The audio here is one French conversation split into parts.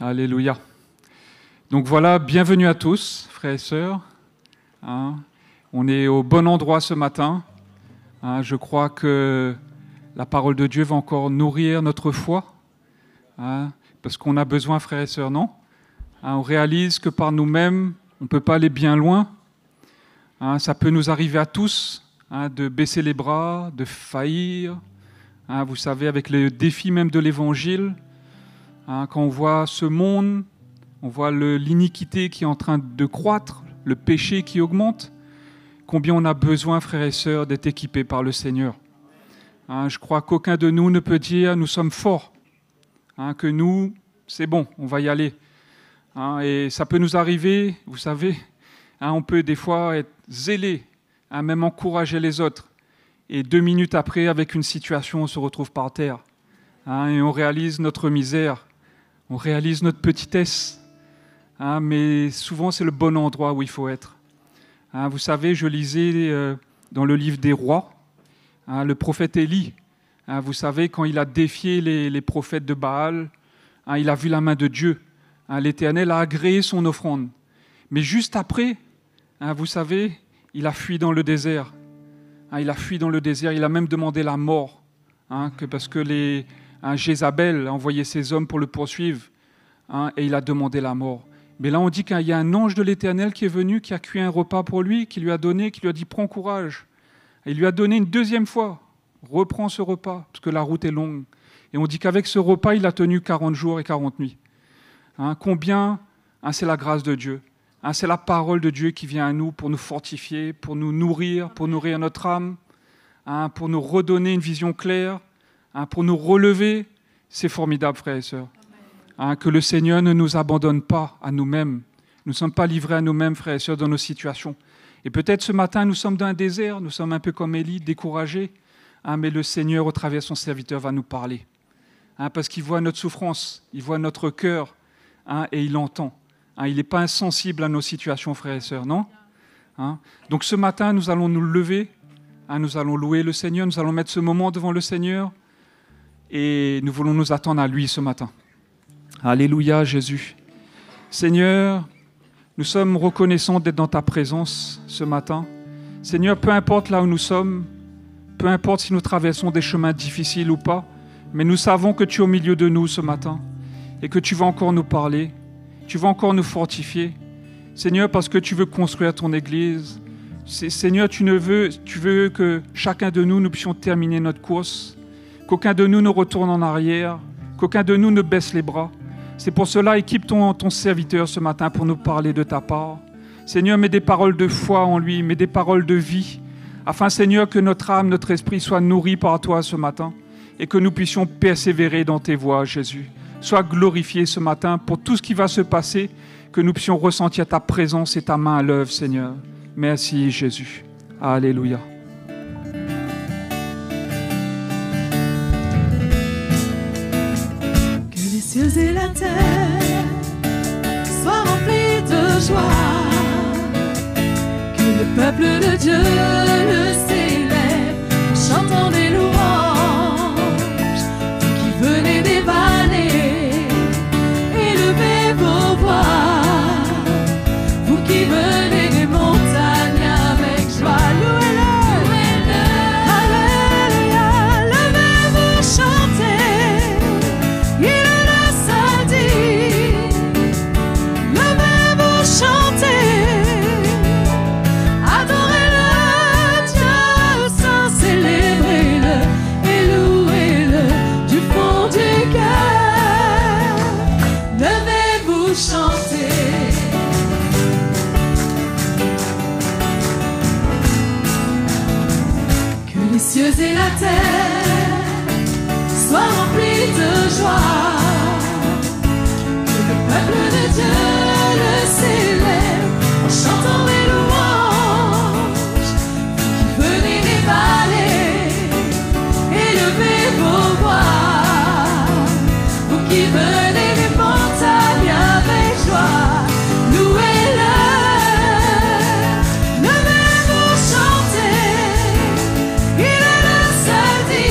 Alléluia. Donc voilà, bienvenue à tous, frères et sœurs. On est au bon endroit ce matin. Je crois que la parole de Dieu va encore nourrir notre foi, parce qu'on a besoin, frères et sœurs, non? On réalise que par nous-mêmes, on ne peut pas aller bien loin. Ça peut nous arriver à tous de baisser les bras, de faillir. Vous savez, avec le défi même de l'Évangile, quand on voit ce monde, on voit l'iniquité qui est en train de croître, le péché qui augmente, combien on a besoin, frères et sœurs, d'être équipés par le Seigneur. Je crois qu'aucun de nous ne peut dire « nous sommes forts », que nous, c'est bon, on va y aller. Et ça peut nous arriver, vous savez, on peut des fois être zélé, même encourager les autres. Et 2 minutes après, avec une situation, on se retrouve par terre. Et on réalise notre misère, on réalise notre petitesse. Mais souvent, c'est le bon endroit où il faut être. Vous savez, je lisais dans le livre des rois, le prophète Élie. Vous savez, quand il a défié les prophètes de Baal, il a vu la main de Dieu. L'Éternel a agréé son offrande. Mais juste après, vous savez, il a fui dans le désert. Il a fui dans le désert, il a même demandé la mort, parce que Jézabel a envoyé ses hommes pour le poursuivre, et il a demandé la mort. Mais là, on dit qu'il y a un ange de l'Éternel qui est venu, qui a cuit un repas pour lui, qui lui a donné, qui lui a dit « prends courage ». Il lui a donné une 2e fois « reprends ce repas, parce que la route est longue ». Et on dit qu'avec ce repas, il a tenu 40 jours et 40 nuits. Combien c'est la grâce de Dieu. C'est la parole de Dieu qui vient à nous pour nous fortifier, pour nous nourrir, pour nourrir notre âme, pour nous redonner une vision claire, pour nous relever. C'est formidable, frères et sœurs. Que le Seigneur ne nous abandonne pas à nous-mêmes. Nous ne sommes pas livrés à nous-mêmes, frères et sœurs, dans nos situations. Et peut-être ce matin, nous sommes dans un désert, nous sommes un peu comme Élie, découragés, mais le Seigneur, au travers de son serviteur, va nous parler. Parce qu'il voit notre souffrance, il voit notre cœur, et il entend. Il n'est pas insensible à nos situations, frères et sœurs, non? Donc ce matin, nous allons nous lever, nous allons louer le Seigneur, nous allons mettre ce moment devant le Seigneur et nous voulons nous attendre à lui ce matin. Alléluia, Jésus. Seigneur, nous sommes reconnaissants d'être dans ta présence ce matin. Seigneur, peu importe là où nous sommes, peu importe si nous traversons des chemins difficiles ou pas, mais nous savons que tu es au milieu de nous ce matin et que tu vas encore nous parler. Tu vas encore nous fortifier, Seigneur, parce que tu veux construire ton Église. Seigneur, tu veux que chacun de nous puissions terminer notre course, qu'aucun de nous ne retourne en arrière, qu'aucun de nous ne baisse les bras. C'est pour cela, équipe ton serviteur ce matin pour nous parler de ta part. Seigneur, mets des paroles de foi en lui, mets des paroles de vie, afin, Seigneur, que notre âme, notre esprit soient nourris par toi ce matin et que nous puissions persévérer dans tes voies, Jésus. Sois glorifié ce matin pour tout ce qui va se passer, que nous puissions ressentir ta présence et ta main à l'œuvre, Seigneur. Merci, Jésus. Alléluia. Que les cieux et la terre soient remplis de joie, que le peuple de Dieu le célèbre en chantant des louanges, vous qui venez des vallées. Vos voix, vous qui venez des montagnes avec joie, louez-le, alléluia, levez-vous, chantez, il est le seul digne, levez-vous, chantez, adorez-le, Dieu saint, célébrez-le et louez-le du fond du cœur, levez-vous, chanter. Que les cieux et la terre soient remplis de joie, que le peuple de Dieu le célèbre en chantant des louanges, vous qui venez des vallées, élevez vos voix, vous qui venez des montagnes avec joie, louez-le, levez-vous, chantez, il est le seul digne.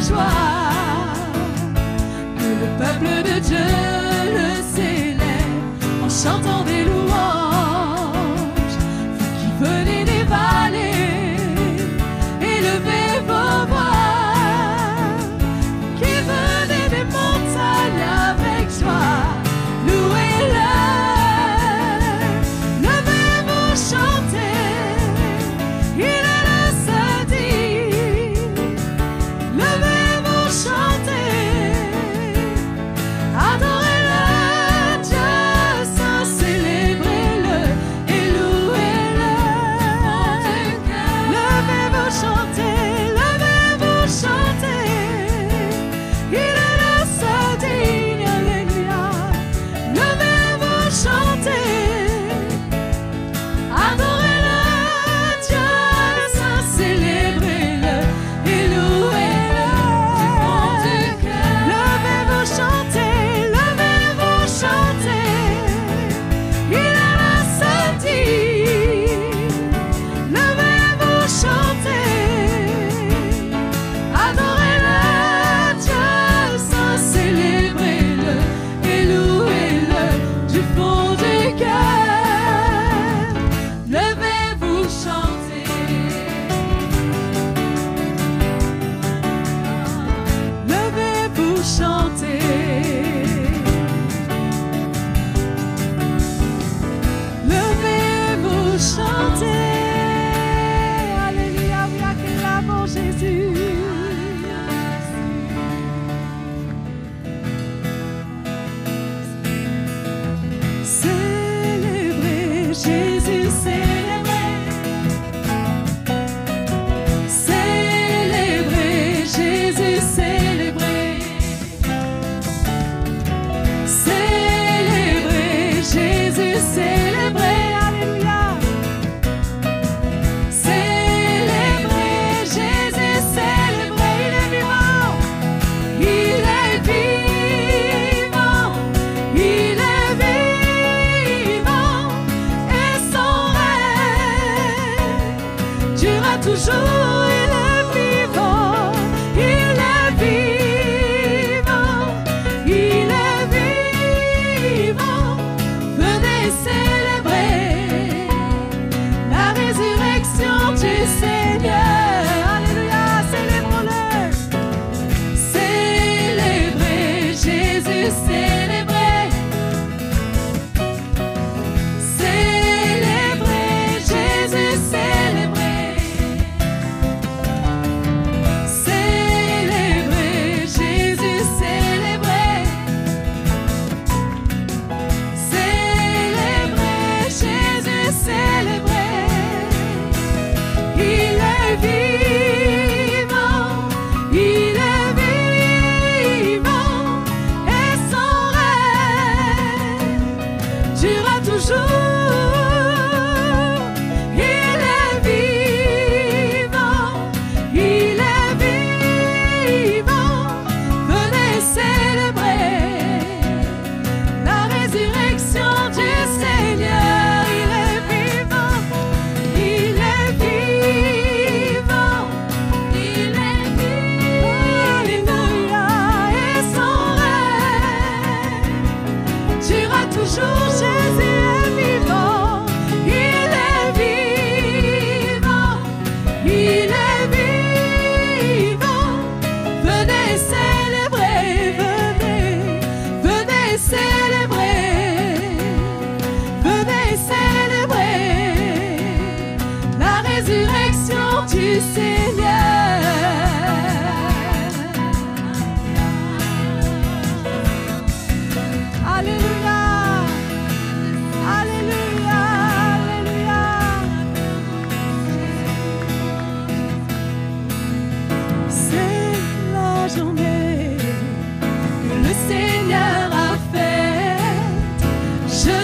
joie, que le peuple de Dieu le célèbre en chantant des louanges. Vous qui venez des vallées, élevez vos voix, qui venez des montagnes avec joie, louez-le. Levez-vous, chantez, il est le seul digne. Levez-vous, chantez, adorez-le, Dieu saint, célébrez-le et louez-le. Levez-vous, chantez, levez-vous, chantez, il est le seul digne, alléluia. Levez-vous, chantez, adorez-le, Dieu saint, célébrez-le et louez-le. Levez-vous, chantez, levez-vous, chantez, il est le seul digne. Levez-vous, chantez, adorez-le, Dieu saint, célébrez-le et louez-le du fond du cœur. Levez-vous, chantez, levez-vous, chantez, levez-vous, chantez. Alléluia, oui, acclamons Jésus. Célébrez Jésus, célébrez. Célébrez Jésus, célébrez. Célébrez Jésus, célébrez. Alléluia. Célébrez Jésus, célébrez. Il est vivant. Il est vivant. Il est vivant. Et son règne durera toujours. Il est vivant. Il est vivant. Il est vivant. Venez célébrer la résurrection du Seigneur. Alléluia, célébrons-le. Célébrez Jésus, célébrez. Célébrez Jésus, célébrez. Célébrez Jésus, célébrez. Célébrez Jésus, célébrez. Il est vivant, il est vivant, et son règne durera toujours. Il est vivant, il est vivant. Venez célébrer la résurrection du Seigneur. Il est vivant, il est vivant, il est vivant. Alléluia, et son règne durera toujours. Jésus est vivant, il est vivant, il est vivant. Venez célébrer, venez, venez célébrer, venez célébrer la résurrection du Seigneur. Alléluia, alléluia, alléluia. C'est la journée que le Seigneur a faite. Je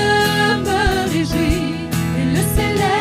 me réjouis et le célèbre.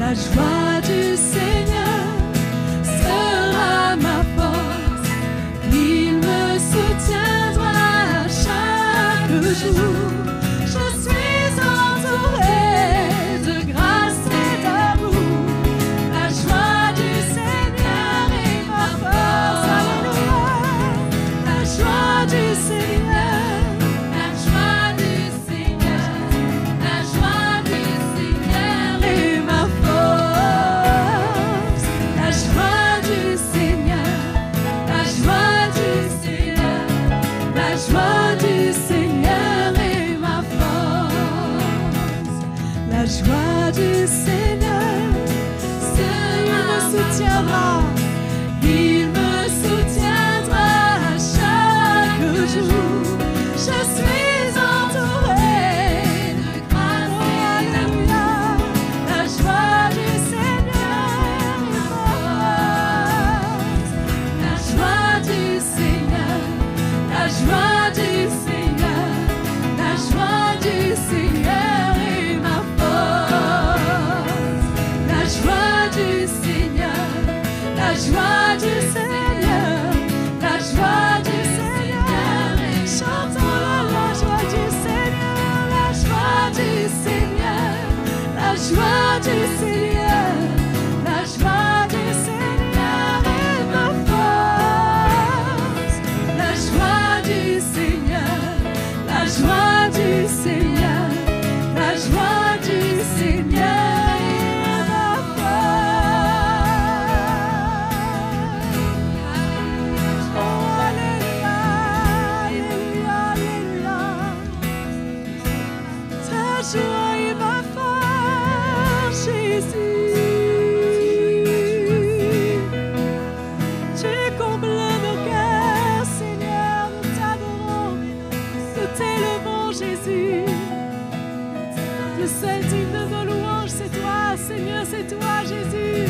La joie du Seigneur sera ma force. Il me soutiendra chaque jour. Je suis entourée de grâce et d'amour. La joie du Seigneur est ma force. Alléluia. La joie du Seigneur. La joie du Seigneur. La joie du Seigneur est ma force. La joie du Seigneur. La joie du Seigneur. La joie du Seigneur est ma force. La joie du Seigneur, Seigneur me soutiendra. Il me soutiendra chaque jour. Je suis entourée de grâce et d'amour. La joie du Seigneur est ma force. La joie du Seigneur. La joie du Seigneur. La joie du Seigneur est ma force. La joie du Seigneur. La joie du Seigneur. La joie du Seigneur. Chantons la joie du Seigneur. La joie du Seigneur. La joie du Seigneur. La joie du Seigneur est ma force. La joie du Seigneur. La joie du Seigneur. La joie du Seigneur est ma force. Oh, alléluia, alléluia, alléluia. Ta joie est ma force, Jésus. Tu combles nos cœurs, Seigneur, nous t'adorons, nous t'élevons, Jésus. Le seul digne de nos louanges, c'est toi, Seigneur, c'est toi, Jésus.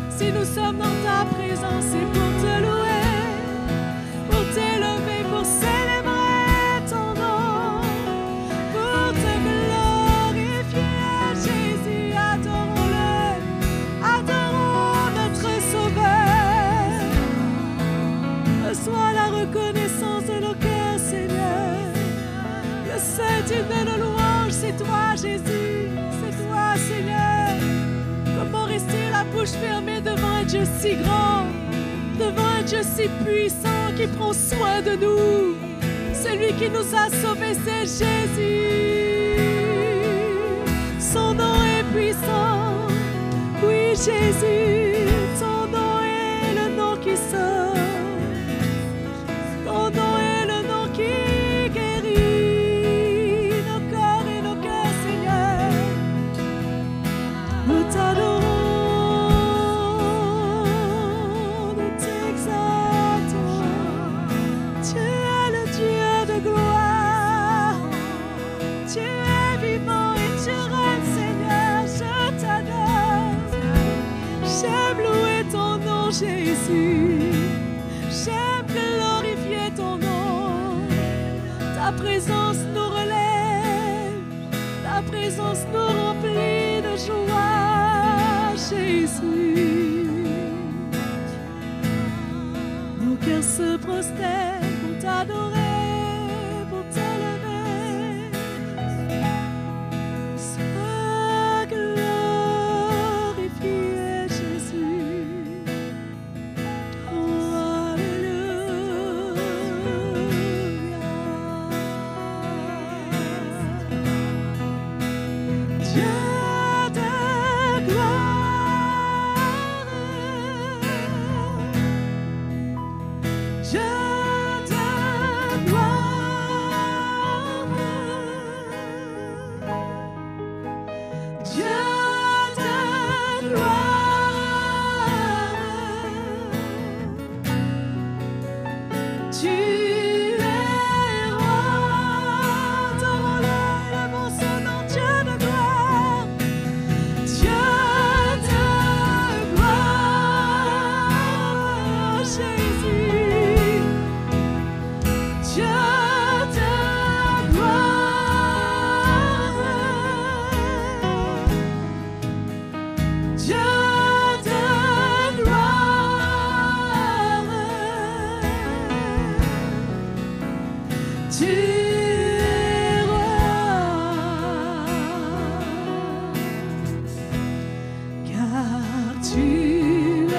Si nous sommes dans ta présence, c'est pour te louer, pour t'élever, pour célébrer ton nom, pour te glorifier, Jésus. Adorons-le, adorons notre Sauveur. Reçois la reconnaissance de nos cœurs, Seigneur. Le seul digne de nos louanges, c'est toi, Jésus. C'est toi, Seigneur. Comment rester la bouche fermée devant un Dieu si grand, devant un Dieu si puissant qui prend soin de nous. Celui qui nous a sauvés, c'est Jésus. Son nom est puissant. Oui, Jésus. Ton nom est le nom qui sauve. Ton nom est le nom qui guérit nos corps et nos cœurs, Seigneur. Nous t'adorons, nous t'exaltons. Tu es le Dieu de gloire. Tu es vivant et tu règnes, Seigneur. Je t'adore. J'aime louer ton nom, Jésus. J'aime glorifier ton nom. Ta présence nous relève. Ta présence nous remplit de joie, Jésus. Nos cœurs se prosternent pour t'adorer, pour t'élever. Sois glorifié, Jésus. Oh, alléluia. Dieu de Alléluia.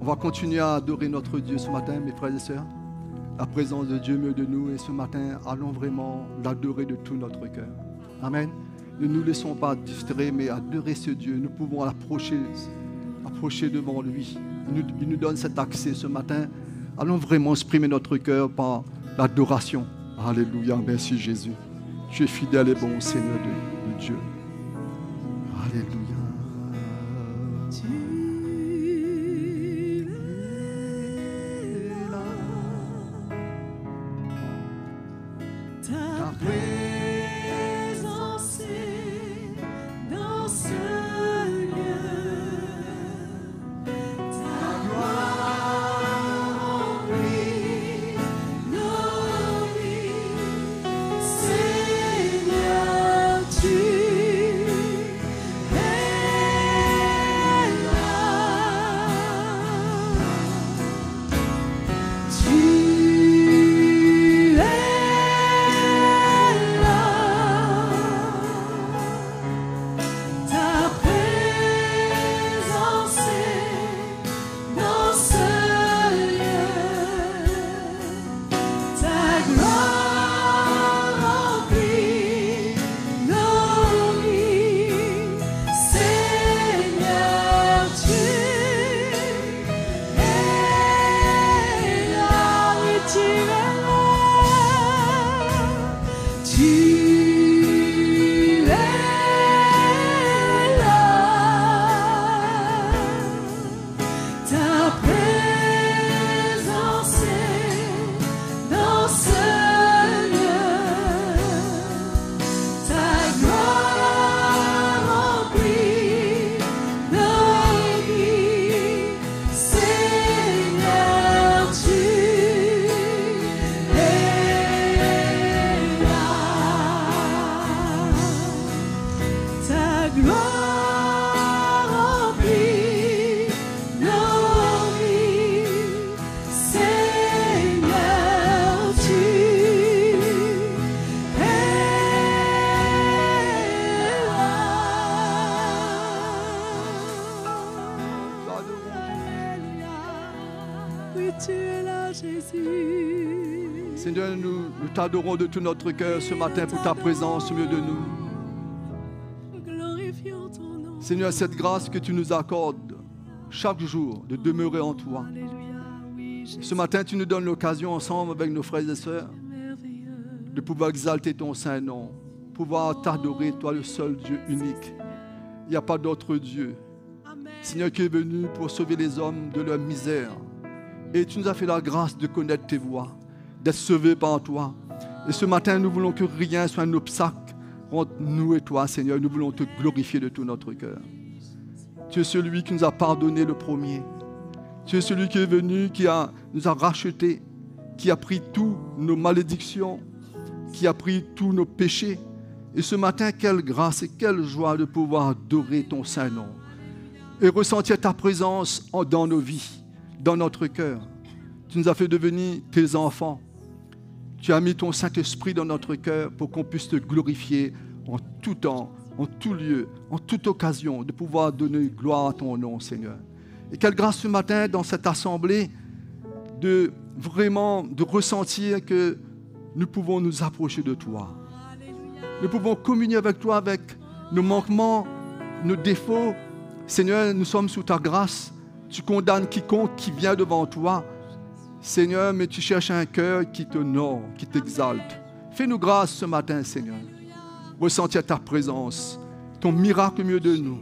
On va continuer à adorer notre Dieu ce matin, mes frères et sœurs. La présence de Dieu au milieu de nous et ce matin, allons vraiment l'adorer de tout notre cœur. Amen. Ne nous laissons pas distraire, mais adorer ce Dieu. Nous pouvons l'approcher devant lui. Il nous donne cet accès ce matin. Allons vraiment exprimer notre cœur par l'adoration. Alléluia, merci Jésus. Tu es fidèle et bon, Seigneur de Dieu. Alléluia. Seigneur, nous t'adorons de tout notre cœur ce matin pour ta présence au milieu de nous. Seigneur, cette grâce que tu nous accordes chaque jour de demeurer en toi. Ce matin, tu nous donnes l'occasion ensemble avec nos frères et sœurs de pouvoir exalter ton saint nom, pouvoir t'adorer, toi le seul Dieu unique. Il n'y a pas d'autre Dieu. Seigneur, qui est venu pour sauver les hommes de leur misère. Et tu nous as fait la grâce de connaître tes voies, d'être sauvés par toi. Et ce matin, nous voulons que rien soit un obstacle entre nous et toi, Seigneur. Nous voulons te glorifier de tout notre cœur. Tu es celui qui nous a pardonné le premier. Tu es celui qui est venu, nous a rachetés, qui a pris toutes nos malédictions, qui a pris tous nos péchés. Et ce matin, quelle grâce et quelle joie de pouvoir adorer ton saint nom et ressentir ta présence dans nos vies, dans notre cœur. Tu nous as fait devenir tes enfants. Tu as mis ton Saint-Esprit dans notre cœur pour qu'on puisse te glorifier en tout temps, en tout lieu, en toute occasion, de pouvoir donner gloire à ton nom, Seigneur. Et quelle grâce ce matin dans cette assemblée de ressentir que nous pouvons nous approcher de toi. Nous pouvons communier avec toi avec nos manquements, nos défauts. Seigneur, nous sommes sous ta grâce. Tu condamnes quiconque qui vient devant toi. Seigneur, mais tu cherches un cœur qui t'honore, qui t'exalte. Fais-nous grâce ce matin, Seigneur. Ressentir ta présence, ton miracle au milieu de nous.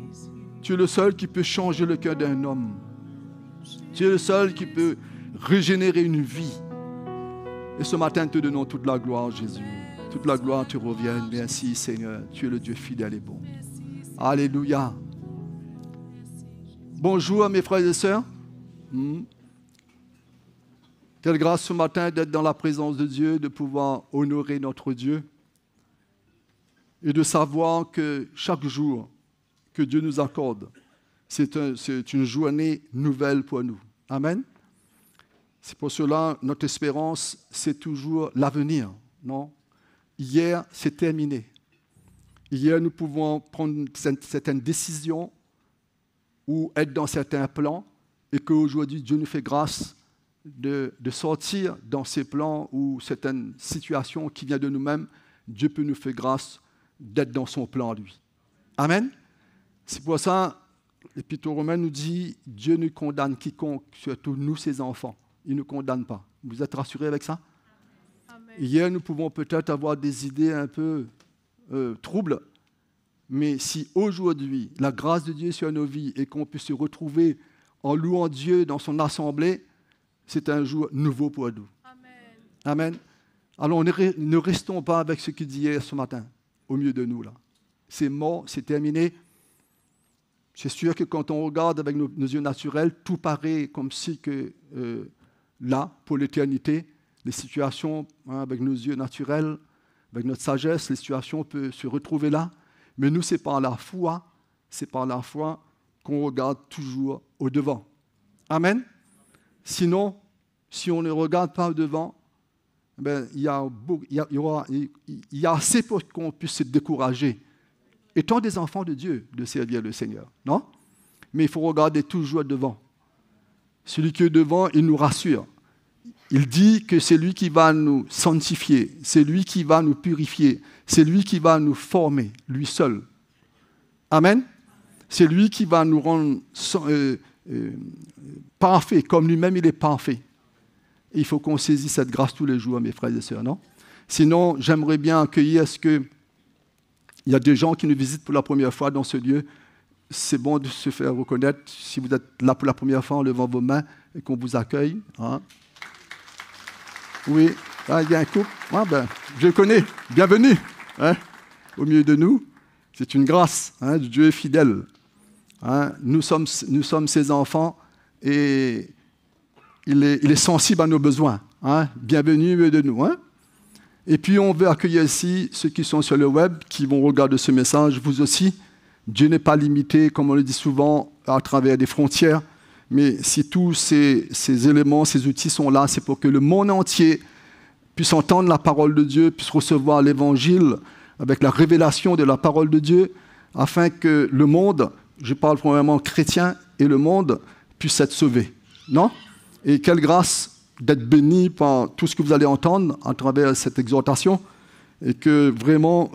Tu es le seul qui peut changer le cœur d'un homme. Tu es le seul qui peut régénérer une vie. Et ce matin, nous te donnons toute la gloire, Jésus. Toute la gloire te revienne. Merci, Seigneur. Tu es le Dieu fidèle et bon. Alléluia. Bonjour, mes frères et sœurs. Quelle grâce ce matin d'être dans la présence de Dieu, de pouvoir honorer notre Dieu et de savoir que chaque jour que Dieu nous accorde, c'est une journée nouvelle pour nous. Amen. C'est pour cela, notre espérance, c'est toujours l'avenir, non? Hier, c'est terminé. Hier, nous pouvons prendre certaines décisions ou être dans certains plans et qu'aujourd'hui, Dieu nous fait grâce de sortir dans ces plans ou certaines situations qui viennent de nous-mêmes. Dieu peut nous faire grâce d'être dans son plan, lui. Amen. C'est pour ça, l'Épître aux Romains nous dit, Dieu ne condamne quiconque, surtout nous, ses enfants. Il ne condamne pas. Vous êtes rassurés avec ça? Amen. Hier, nous pouvons peut-être avoir des idées un peu troubles, mais si aujourd'hui, la grâce de Dieu est sur nos vies et qu'on puisse se retrouver en louant Dieu dans son assemblée, c'est un jour nouveau pour nous. Amen. Amen. Alors, ne restons pas avec ce qu'il dit hier ce matin, au milieu de nous, là. C'est mort, c'est terminé. C'est sûr que quand on regarde avec nos yeux naturels, tout paraît comme si que là, pour l'éternité, les situations, avec nos yeux naturels, avec notre sagesse, les situations peuvent se retrouver là. Mais nous, c'est par la foi qu'on regarde toujours au devant. Amen. Sinon, si on ne regarde pas au devant, il y a assez pour qu'on puisse se décourager. Étant des enfants de Dieu, de servir le Seigneur, non? Mais il faut regarder toujours devant. Celui qui est devant, il nous rassure. Il dit que c'est lui qui va nous sanctifier, c'est lui qui va nous purifier, c'est lui qui va nous former, lui seul. Amen. C'est lui qui va nous rendre parfaits, comme lui-même il est parfait. Et il faut qu'on saisisse cette grâce tous les jours, mes frères et sœurs, non? Sinon, j'aimerais bien accueillir, est-ce qu'il y a des gens qui nous visitent pour la première fois dans ce lieu? C'est bon de se faire reconnaître. Si vous êtes là pour la première fois en levant vos mains et qu'on vous accueille. Hein? Oui, il y a un couple. Je le connais. Bienvenue au milieu de nous. C'est une grâce. Dieu est fidèle. Nous sommes ses enfants et il est sensible à nos besoins. Bienvenue au milieu de nous. Et puis on veut accueillir ici ceux qui sont sur le web, qui vont regarder ce message, vous aussi. Dieu n'est pas limité, comme on le dit souvent, à travers des frontières. Mais si tous ces éléments, ces outils sont là, c'est pour que le monde entier puisse entendre la parole de Dieu, puisse recevoir l'évangile avec la révélation de la parole de Dieu, afin que le monde, je parle probablement chrétien, et le monde puisse être sauvé. Non? Et quelle grâce d'être béni par tout ce que vous allez entendre à travers cette exhortation, et que vraiment,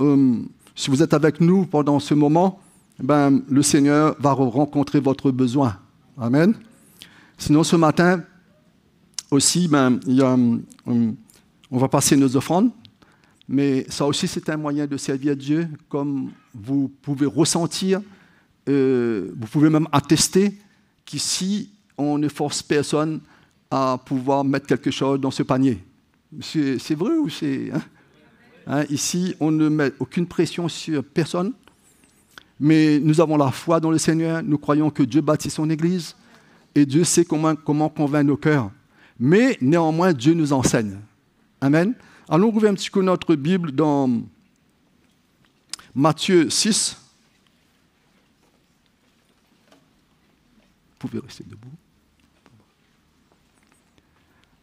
si vous êtes avec nous pendant ce moment, le Seigneur va rencontrer votre besoin. Amen. Sinon, ce matin, aussi, on va passer nos offrandes, mais ça aussi, c'est un moyen de servir Dieu, comme vous pouvez ressentir, vous pouvez même attester qu'ici, on ne force personne à pouvoir mettre quelque chose dans ce panier. C'est vrai ou c'est... Ici, on ne met aucune pression sur personne, mais nous avons la foi dans le Seigneur. Nous croyons que Dieu bâtit son Église et Dieu sait comment convaincre nos cœurs. Mais néanmoins, Dieu nous enseigne. Amen. Allons ouvrir un petit coup notre Bible dans Matthieu 6. Vous pouvez rester debout.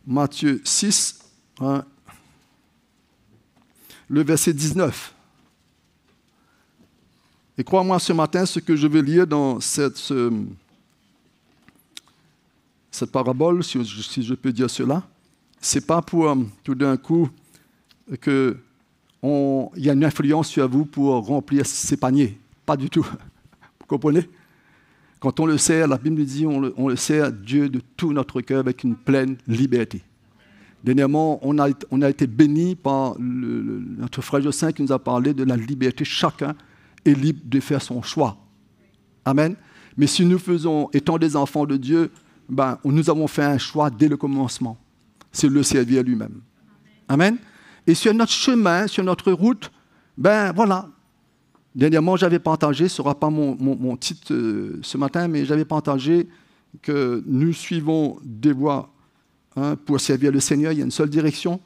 Matthieu 6, le verset 19. Et crois-moi, ce matin, ce que je vais lire dans cette parabole, si je peux dire cela, ce n'est pas pour tout d'un coup qu'il y a une influence sur vous pour remplir ces paniers. Pas du tout. Vous comprenez? Quand on le sert, la Bible dit, on le sert Dieu de tout notre cœur avec une pleine liberté. Dernièrement, on a été bénis par notre frère Jossin qui nous a parlé de la liberté. Chacun est libre de faire son choix. Amen. Mais si nous étant des enfants de Dieu, nous avons fait un choix dès le commencement. C'est le servir lui-même. Amen. Et sur notre chemin, sur notre route, voilà. Dernièrement, j'avais partagé, ce ne sera pas mon titre ce matin, mais j'avais partagé que nous suivons des voies pour servir le Seigneur. Il y a une seule direction.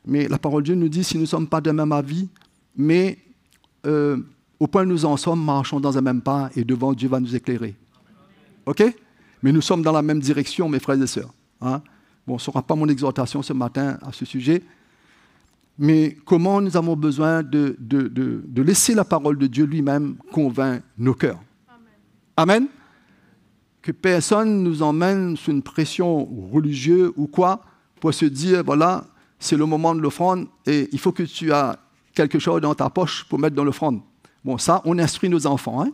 Mais la parole de Dieu nous dit, si nous ne sommes pas de même avis, mais au point où nous en sommes, marchons dans un même pas et devant Dieu va nous éclairer. OK? Mais nous sommes dans la même direction, mes frères et sœurs. Bon, ce ne sera pas mon exhortation ce matin à ce sujet. Mais comment nous avons besoin de laisser la parole de Dieu lui-même convaincre nos cœurs. Amen. Amen. Que personne nous emmène sous une pression religieuse ou quoi, pour se dire, voilà, c'est le moment de l'offrande et il faut que tu aies quelque chose dans ta poche pour mettre dans l'offrande. Bon, ça, on instruit nos enfants.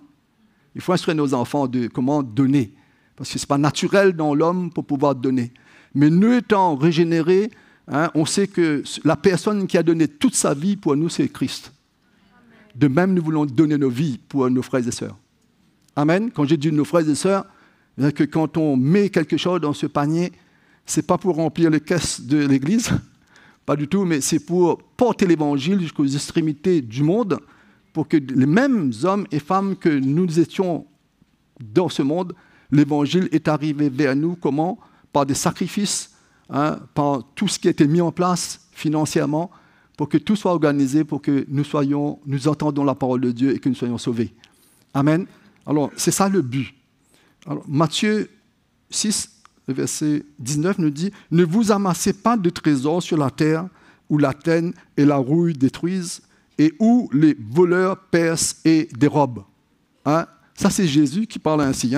Il faut instruire nos enfants de comment donner. Parce que ce n'est pas naturel dans l'homme pour pouvoir donner. Mais nous étant régénérés, on sait que la personne qui a donné toute sa vie pour nous, c'est Christ. De même, nous voulons donner nos vies pour nos frères et sœurs. Amen. Quand j'ai dit nos frères et sœurs, que quand on met quelque chose dans ce panier, ce n'est pas pour remplir les caisses de l'Église, pas du tout, mais c'est pour porter l'Évangile jusqu'aux extrémités du monde, pour que les mêmes hommes et femmes que nous étions dans ce monde, l'Évangile est arrivé vers nous, comment? Par des sacrifices, par tout ce qui a été mis en place financièrement, pour que tout soit organisé, pour que nous entendons la parole de Dieu et que nous soyons sauvés. Amen. Alors, c'est ça le but. Alors, Matthieu 6, le verset 19 nous dit « Ne vous amassez pas de trésors sur la terre, où la teigne et la rouille détruisent, et où les voleurs percent et dérobent. » Ça, c'est Jésus qui parle ainsi.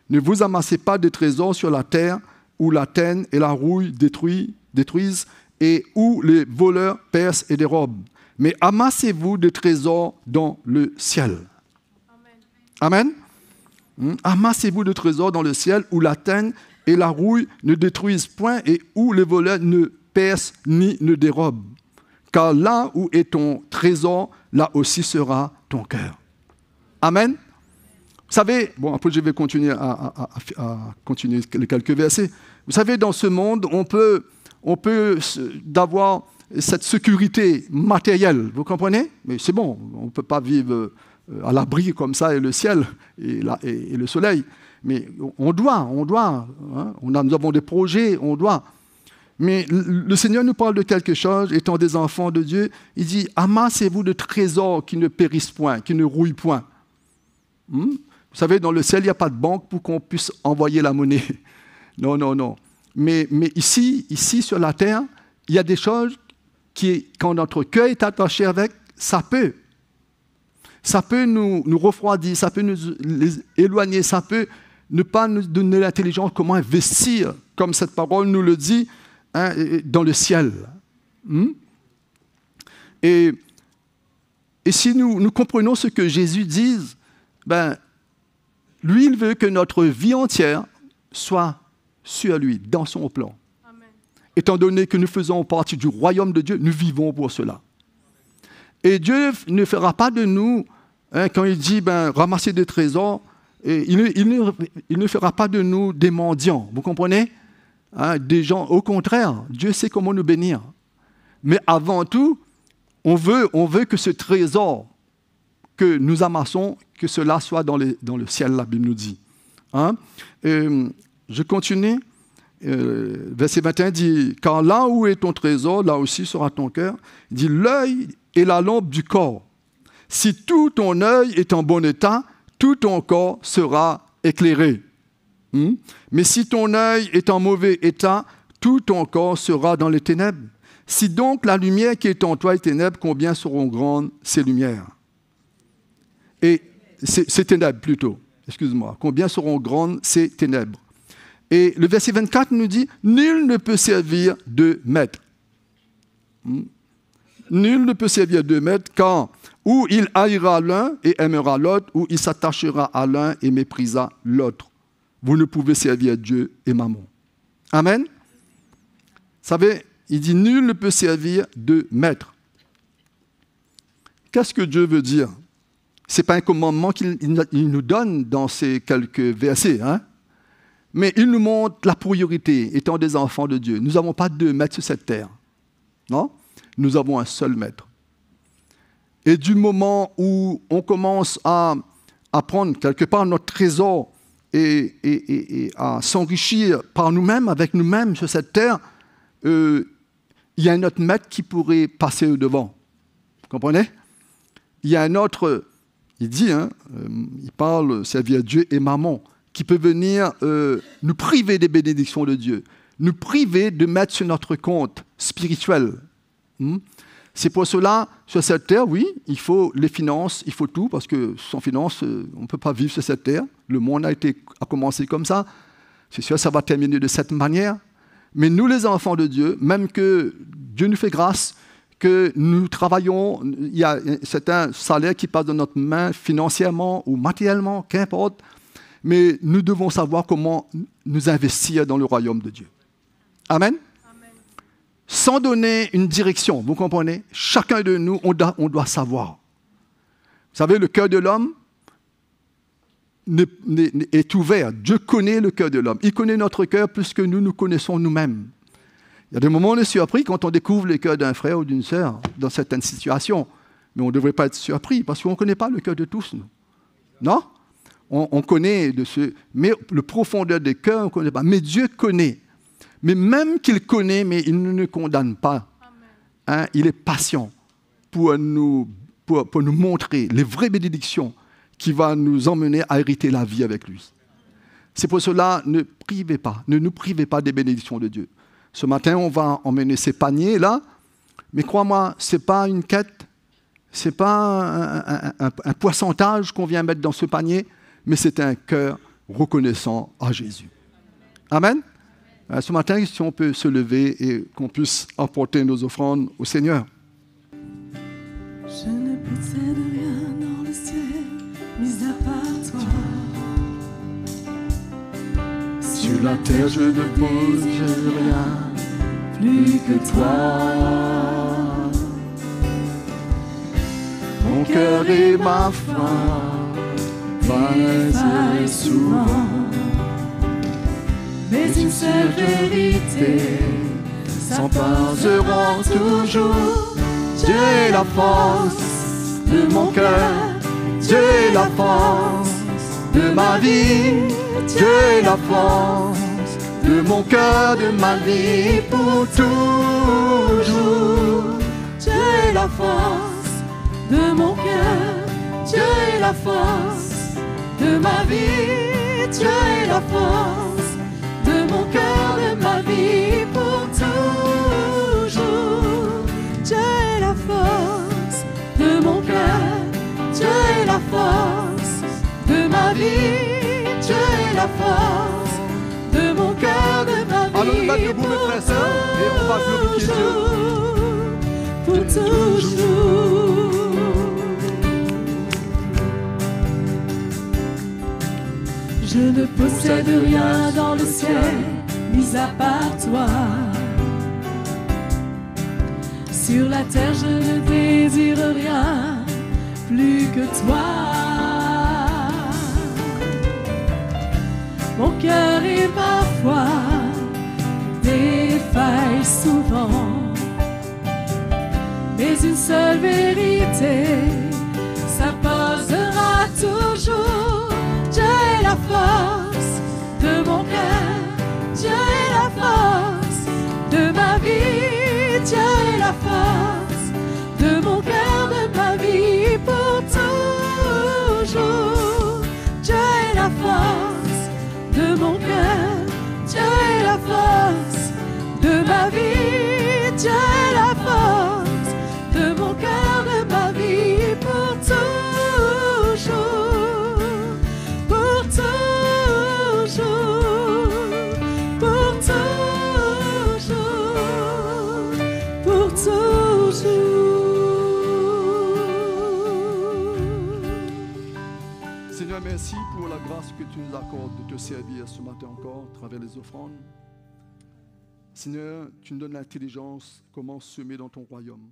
Ne vous amassez pas de trésors sur la terre, où la teigne et la rouille détruisent, et où les voleurs percent et dérobent. Mais amassez-vous de trésors dans le ciel. Amen. Amassez-vous de trésors dans le ciel, où la teigne et la rouille ne détruisent point, et où les voleurs ne percent ni ne dérobent. Car là où est ton trésor, là aussi sera ton cœur. Amen. Vous savez, bon, après je vais continuer à continuer les quelques versets. Vous savez, dans ce monde, on peut avoir cette sécurité matérielle, vous comprenez? Mais c'est bon, on ne peut pas vivre à l'abri comme ça, et le ciel et le soleil. Mais on doit, nous avons des projets, on doit. Mais le Seigneur nous parle de quelque chose, étant des enfants de Dieu, il dit, amassez-vous de trésors qui ne périssent point, qui ne rouillent point. Vous savez, dans le ciel, il n'y a pas de banque pour qu'on puisse envoyer la monnaie. Non. Mais ici, sur la terre, il y a des choses qui, quand notre cœur est attaché avec, ça peut nous refroidir, ça peut nous éloigner, ça peut ne pas nous donner l'intelligence comment investir, comme cette parole nous le dit, dans le ciel. Et si nous comprenons ce que Jésus dit, lui, il veut que notre vie entière soit sur lui, dans son plan. Amen. Étant donné que nous faisons partie du royaume de Dieu, nous vivons pour cela. Et Dieu ne fera pas de nous, quand il dit ramasser des trésors, il ne fera pas de nous des mendiants. Vous comprenez? Des gens, au contraire, Dieu sait comment nous bénir. Mais avant tout, On veut que ce trésor que nous amassons, que cela soit dans le ciel, la Bible nous dit. Hein? Je continue. Verset 21 dit, « Car là où est ton trésor, là aussi sera ton cœur. » Il dit, « L'œil est la lampe du corps. Si tout ton œil est en bon état, tout ton corps sera éclairé. Mais si ton œil est en mauvais état, tout ton corps sera dans les ténèbres. Si donc la lumière qui est en toi est ténèbres, combien seront grandes ces lumières? » Et ces ténèbres plutôt, excuse-moi. Combien seront grandes ces ténèbres? Et le verset 24 nous dit, « Nul ne peut servir deux maîtres. » Nul ne peut servir deux maîtres, car ou il haïra l'un et aimera l'autre, ou il s'attachera à l'un et méprisera l'autre. Vous ne pouvez servir Dieu et Mammon. Amen. Vous savez, il dit, nul ne peut servir deux maîtres. Qu'est-ce que Dieu veut dire? Ce n'est pas un commandement qu'il nous donne dans ces quelques versets, hein? Mais il nous montre la priorité, étant des enfants de Dieu. Nous n'avons pas deux maîtres sur cette terre. Non? Nous avons un seul maître. Et du moment où on commence à prendre quelque part notre trésor et à s'enrichir par nous-mêmes, avec nous-mêmes sur cette terre, il y a un autre maître qui pourrait passer au devant. Vous comprenez? Il y a un autre, il dit, hein, il parle, servir Dieu et Mammon, qui peut venir nous priver des bénédictions de Dieu, nous priver de mettre sur notre compte spirituel. C'est pour cela, sur cette terre, oui, il faut les finances, il faut tout, parce que sans finances, on ne peut pas vivre sur cette terre. Le monde a commencé comme ça. C'est sûr, ça va terminer de cette manière. Mais nous, les enfants de Dieu, même que Dieu nous fait grâce, que nous travaillons, c'est un salaire qui passe dans notre main financièrement ou matériellement, qu'importe, mais nous devons savoir comment nous investir dans le royaume de Dieu. Amen. Sans donner une direction, vous comprenez? Chacun de nous, on doit savoir. Vous savez, le cœur de l'homme est ouvert. Dieu connaît le cœur de l'homme. Il connaît notre cœur plus que nous connaissons nous-mêmes. Il y a des moments où on est surpris quand on découvre le cœur d'un frère ou d'une sœur dans certaines situations. Mais on ne devrait pas être surpris parce qu'on ne connaît pas le cœur de tous, nous. Non? On connaît mais le profondeur des cœurs, on ne connaît pas. Mais Dieu connaît. Mais même qu'il connaît, mais il ne nous condamne pas. Hein, il est patient pour nous montrer les vraies bénédictions qui vont nous emmener à hériter la vie avec lui. C'est pour cela, ne nous privez pas des bénédictions de Dieu. Ce matin, on va emmener ces paniers-là, mais crois-moi, ce n'est pas une quête, ce n'est pas un pourcentage qu'on vient mettre dans ce panier, mais c'est un cœur reconnaissant à Jésus. Amen. Ce matin, si on peut se lever et qu'on puisse apporter nos offrandes au Seigneur. Je ne possède rien dans le ciel, mis à part toi. Sur la terre, je ne possède rien, plus que toi. Mon cœur et ma foi faillent souvent. Mais une seule vérité s'emporteront toujours. Dieu est la force de mon cœur, Dieu est la force de ma vie, Dieu est la force de mon cœur, de ma vie pour toujours. Dieu est la force de mon cœur, Dieu est la force de ma vie, Dieu est la force de mon cœur, de ma vie pour toujours. Dieu est la force de mon cœur, Dieu est la force de ma vie, Dieu est la force de mon cœur, de ma vie. Allons nous mettre debout, mes frères et sœurs, et on va glorifier Dieu. Pour toujours. Je ne possède rien dans le ciel, mis à part toi. Sur la terre, je ne désire rien, plus que toi. Mon cœur et ma foi défaillent souvent, mais mais une seule vérité s'imposera toujours. Dieu est la force de mon cœur, Dieu est la force de ma vie, Dieu est la force de mon cœur, de ma vie pour toujours. Dieu est la force de mon cœur, Dieu est la force de ma vie, Dieu est la force de mon cœur, de ma vie pour toujours, pour toujours, pour toujours, pour toujours. Seigneur, merci pour la grâce que tu nous accordes de te servir ce matin encore à travers les offrandes. Seigneur, tu nous donnes l'intelligence, comment semer dans ton royaume.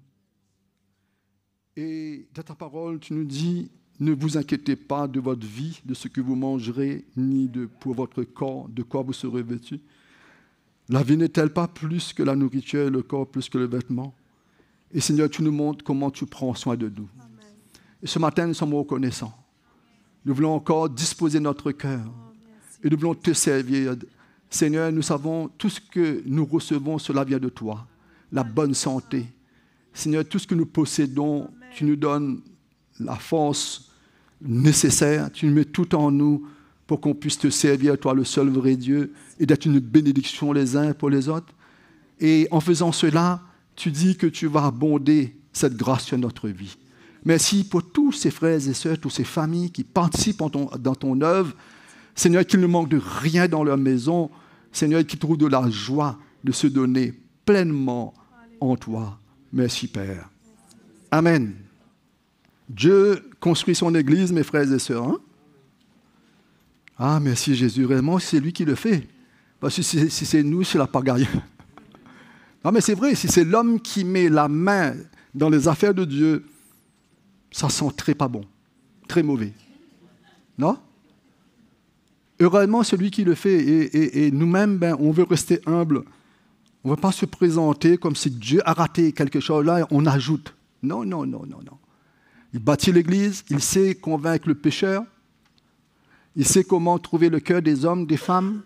Et dans ta parole, tu nous dis, ne vous inquiétez pas de votre vie, de ce que vous mangerez, ni pour votre corps, de quoi vous serez vêtus. La vie n'est-elle pas plus que la nourriture et le corps plus que le vêtement? Et Seigneur, tu nous montres comment tu prends soin de nous. Amen. Et ce matin, nous sommes reconnaissants. Nous voulons encore disposer notre cœur. Et nous voulons te servir. Seigneur, nous savons tout ce que nous recevons, cela vient de toi. La bonne santé. Seigneur, tout ce que nous possédons, tu nous donnes la force nécessaire. Tu mets tout en nous pour qu'on puisse te servir, toi, le seul vrai Dieu, et d'être une bénédiction les uns pour les autres. Et en faisant cela, tu dis que tu vas abonder cette grâce sur notre vie. Merci pour tous ces frères et sœurs, toutes ces familles qui participent dans ton œuvre. Seigneur, qu'ils ne manquent de rien dans leur maison. Seigneur, qu'ils trouvent de la joie de se donner pleinement en toi. Merci, Père. Amen. Dieu construit son Église, mes frères et sœurs. Hein? Ah, merci Jésus. Réellement, c'est lui qui le fait. Parce que si c'est nous, c'est la pagaille. Non, mais c'est vrai, si c'est l'homme qui met la main dans les affaires de Dieu, ça sent très pas bon, très mauvais. Non? Heureusement, c'est lui qui le fait. Et nous-mêmes, on veut rester humbles. On ne veut pas se présenter comme si Dieu a raté quelque chose là et on ajoute. Non, non, non, non, non. Il bâtit l'Église, il sait convaincre le pécheur, il sait comment trouver le cœur des hommes, des femmes.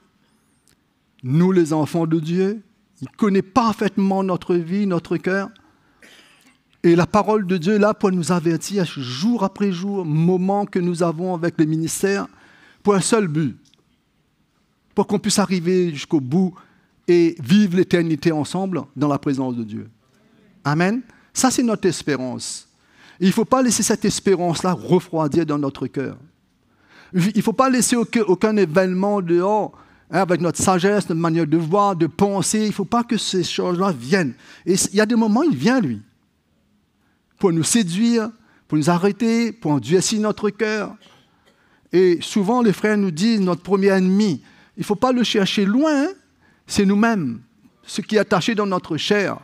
Nous, les enfants de Dieu, il connaît parfaitement notre vie, notre cœur. Et la parole de Dieu est là pour nous avertir jour après jour, moment que nous avons avec les ministères, pour un seul but, pour qu'on puisse arriver jusqu'au bout et vivre l'éternité ensemble dans la présence de Dieu. Amen. Ça, c'est notre espérance. Et il ne faut pas laisser cette espérance-là refroidir dans notre cœur. Il ne faut pas laisser aucun événement dehors, hein, avec notre sagesse, notre manière de voir, de penser. Il ne faut pas que ces choses-là viennent. Et il y a des moments, il vient, lui, pour nous séduire, pour nous arrêter, pour endurcir notre cœur. Et souvent, les frères nous disent, notre premier ennemi, il ne faut pas le chercher loin, hein, c'est nous-mêmes, ce qui est attaché dans notre chair.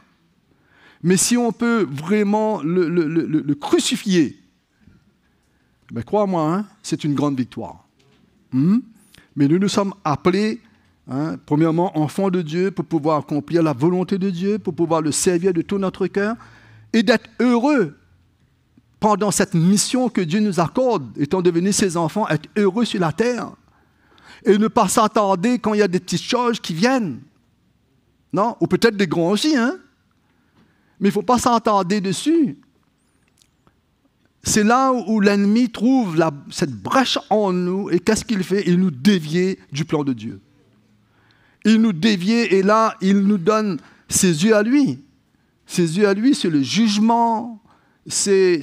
Mais si on peut vraiment le crucifier, ben crois-moi, hein, c'est une grande victoire. Mais nous sommes appelés, hein, premièrement, enfants de Dieu, pour pouvoir accomplir la volonté de Dieu, pour pouvoir le servir de tout notre cœur, et d'être heureux pendant cette mission que Dieu nous accorde, étant devenus ses enfants, être heureux sur la terre, et ne pas s'attarder quand il y a des petites choses qui viennent. Non? Ou peut-être des grands aussi, hein? Mais il ne faut pas s'attarder dessus. C'est là où l'ennemi trouve cette brèche en nous, et qu'est-ce qu'il fait? Il nous dévie du plan de Dieu. Il nous dévie, et là, il nous donne ses yeux à lui. Ses yeux à lui, c'est le jugement, c'est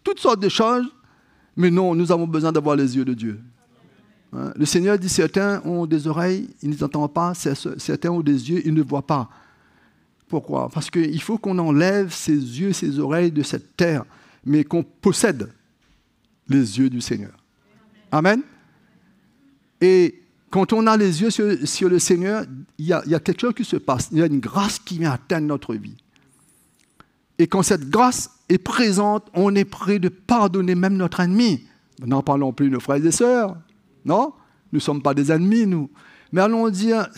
toutes sortes de choses. Mais non, nous avons besoin d'avoir les yeux de Dieu. Hein? Le Seigneur dit, certains ont des oreilles, ils n'entendent pas, certains ont des yeux, ils ne voient pas. Pourquoi? Parce qu'il faut qu'on enlève ses yeux, ses oreilles de cette terre, mais qu'on possède les yeux du Seigneur. Amen. Et quand on a les yeux sur le Seigneur, il y a quelque chose qui se passe. Il y a une grâce qui vient atteindre notre vie. Et quand cette grâce est présente, on est prêt de pardonner même notre ennemi. N'en parlons plus de nos frères et sœurs. Non? Nous ne sommes pas des ennemis, nous. Mais allons dire,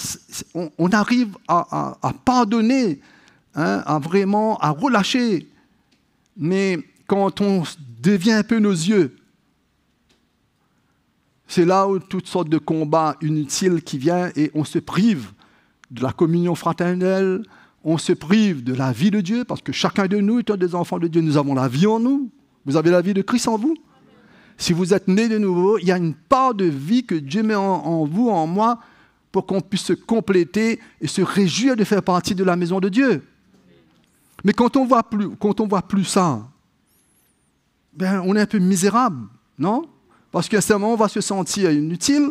on arrive à pardonner, hein, à relâcher Mais quand on dévie un peu nos yeux, c'est là où toutes sortes de combats inutiles qui viennent et on se prive de la communion fraternelle, on se prive de la vie de Dieu, parce que chacun de nous, étant des enfants de Dieu, nous avons la vie en nous. Vous avez la vie de Christ en vous. Si vous êtes nés de nouveau, il y a une part de vie que Dieu met en vous, en moi, pour qu'on puisse se compléter et se réjouir de faire partie de la maison de Dieu. Mais quand on voit plus ça, ben, on est un peu misérable, non? Parce qu'à ce moment, on va se sentir inutile,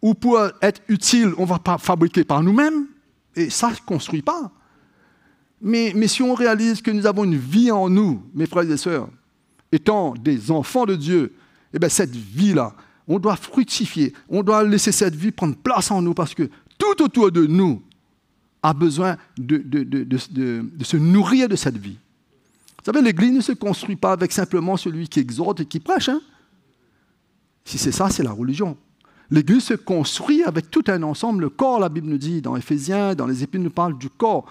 ou pour être utile, on ne va pas fabriquer par nous-mêmes, et ça ne se construit pas. Mais si on réalise que nous avons une vie en nous, mes frères et sœurs, étant des enfants de Dieu, eh bien cette vie-là, on doit fructifier, on doit laisser cette vie prendre place en nous, parce que tout autour de nous a besoin de se nourrir de cette vie. Vous savez, l'Église ne se construit pas avec simplement celui qui exhorte et qui prêche, hein? Si c'est ça, c'est la religion. L'Église se construit avec tout un ensemble. Le corps, la Bible nous dit, dans Éphésiens, dans les Épîtres, nous parle du corps.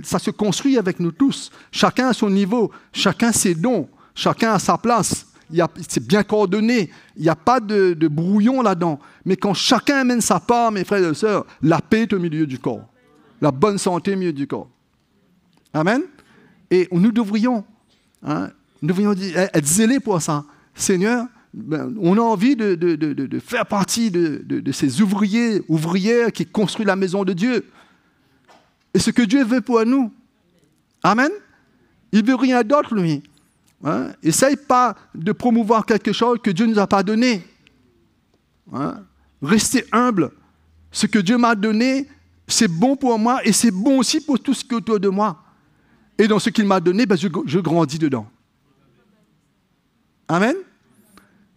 Ça se construit avec nous tous. Chacun à son niveau, chacun ses dons, chacun à sa place. C'est bien coordonné. Il n'y a pas de brouillon là-dedans. Mais quand chacun amène sa part, mes frères et sœurs, la paix est au milieu du corps. La bonne santé au milieu du corps. Amen. Et nous devrions être zélés pour ça. Seigneur, on a envie de faire partie de ces ouvrières qui construisent la maison de Dieu. Et ce que Dieu veut pour nous. Amen. Il ne veut rien d'autre, lui. Hein? Essaye pas de promouvoir quelque chose que Dieu ne nous a pas donné. Hein? Restez humble. Ce que Dieu m'a donné, c'est bon pour moi et c'est bon aussi pour tout ce qui est autour de moi. Et dans ce qu'il m'a donné, ben, je grandis dedans. Amen.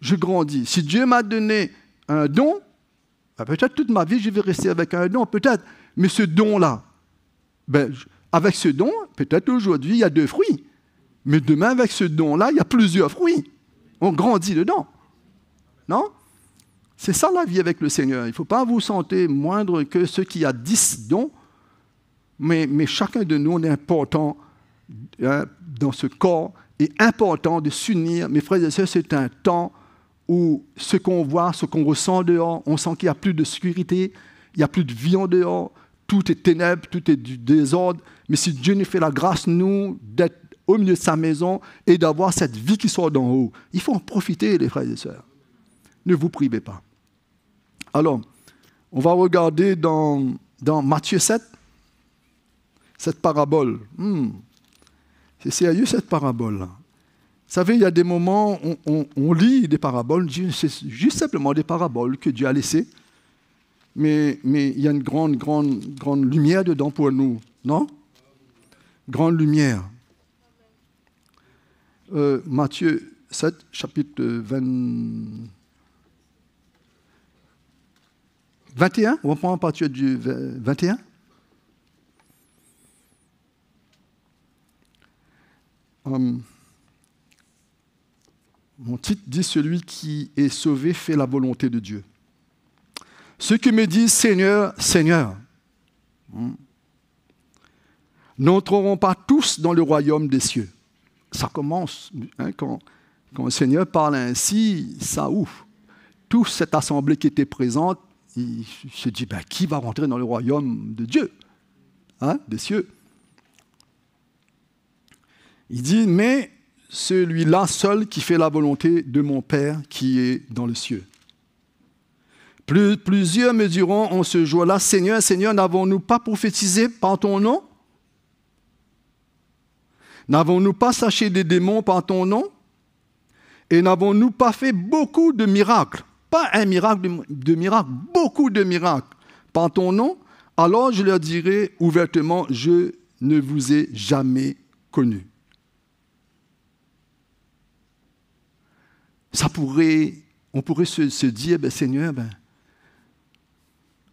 Je grandis. Si Dieu m'a donné un don, ben peut-être toute ma vie, je vais rester avec un don, peut-être. Mais ce don-là, ben, avec ce don, peut-être aujourd'hui, il y a 2 fruits. Mais demain, avec ce don-là, il y a plusieurs fruits. On grandit dedans. Non? C'est ça la vie avec le Seigneur. Il ne faut pas vous sentir moindre que ceux qui ont 10 dons, mais chacun de nous, on est important dans ce corps, et important de s'unir. Mes frères et sœurs, c'est un temps où ce qu'on voit, ce qu'on ressent dehors, on sent qu'il n'y a plus de sécurité, il n'y a plus de vie en dehors, tout est ténèbres, tout est du désordre. Mais si Dieu nous fait la grâce, nous, d'être au milieu de sa maison et d'avoir cette vie qui sort d'en haut, il faut en profiter, les frères et sœurs. Ne vous privez pas. Alors, on va regarder dans Matthieu 7, cette parabole. C'est sérieux, cette parabole-là. Vous savez, il y a des moments où on lit des paraboles, c'est juste simplement des paraboles que Dieu a laissées, mais il y a une grande lumière dedans pour nous, non? Grande lumière. Matthieu 7, chapitre 21, on reprend à partir du 21. Mon titre dit « Celui qui est sauvé fait la volonté de Dieu ». Ceux qui me disent « Seigneur, Seigneur », n'entreront pas tous dans le royaume des cieux. Ça commence, quand le Seigneur parle ainsi, ça ouf. Toute cette assemblée qui était présente, il se dit « Qui va rentrer dans le royaume de Dieu, des cieux ?» Il dit « Mais celui-là seul qui fait la volonté de mon Père qui est dans le cieux. » Plusieurs me diront en ce jour-là, « Seigneur, Seigneur, n'avons-nous pas prophétisé par ton nom? N'avons-nous pas saché des démons par ton nom? Et n'avons-nous pas fait beaucoup de miracles? » Pas un miracle de miracles, beaucoup de miracles par ton nom. Alors je leur dirai ouvertement, je ne vous ai jamais connus. On pourrait se dire, Seigneur,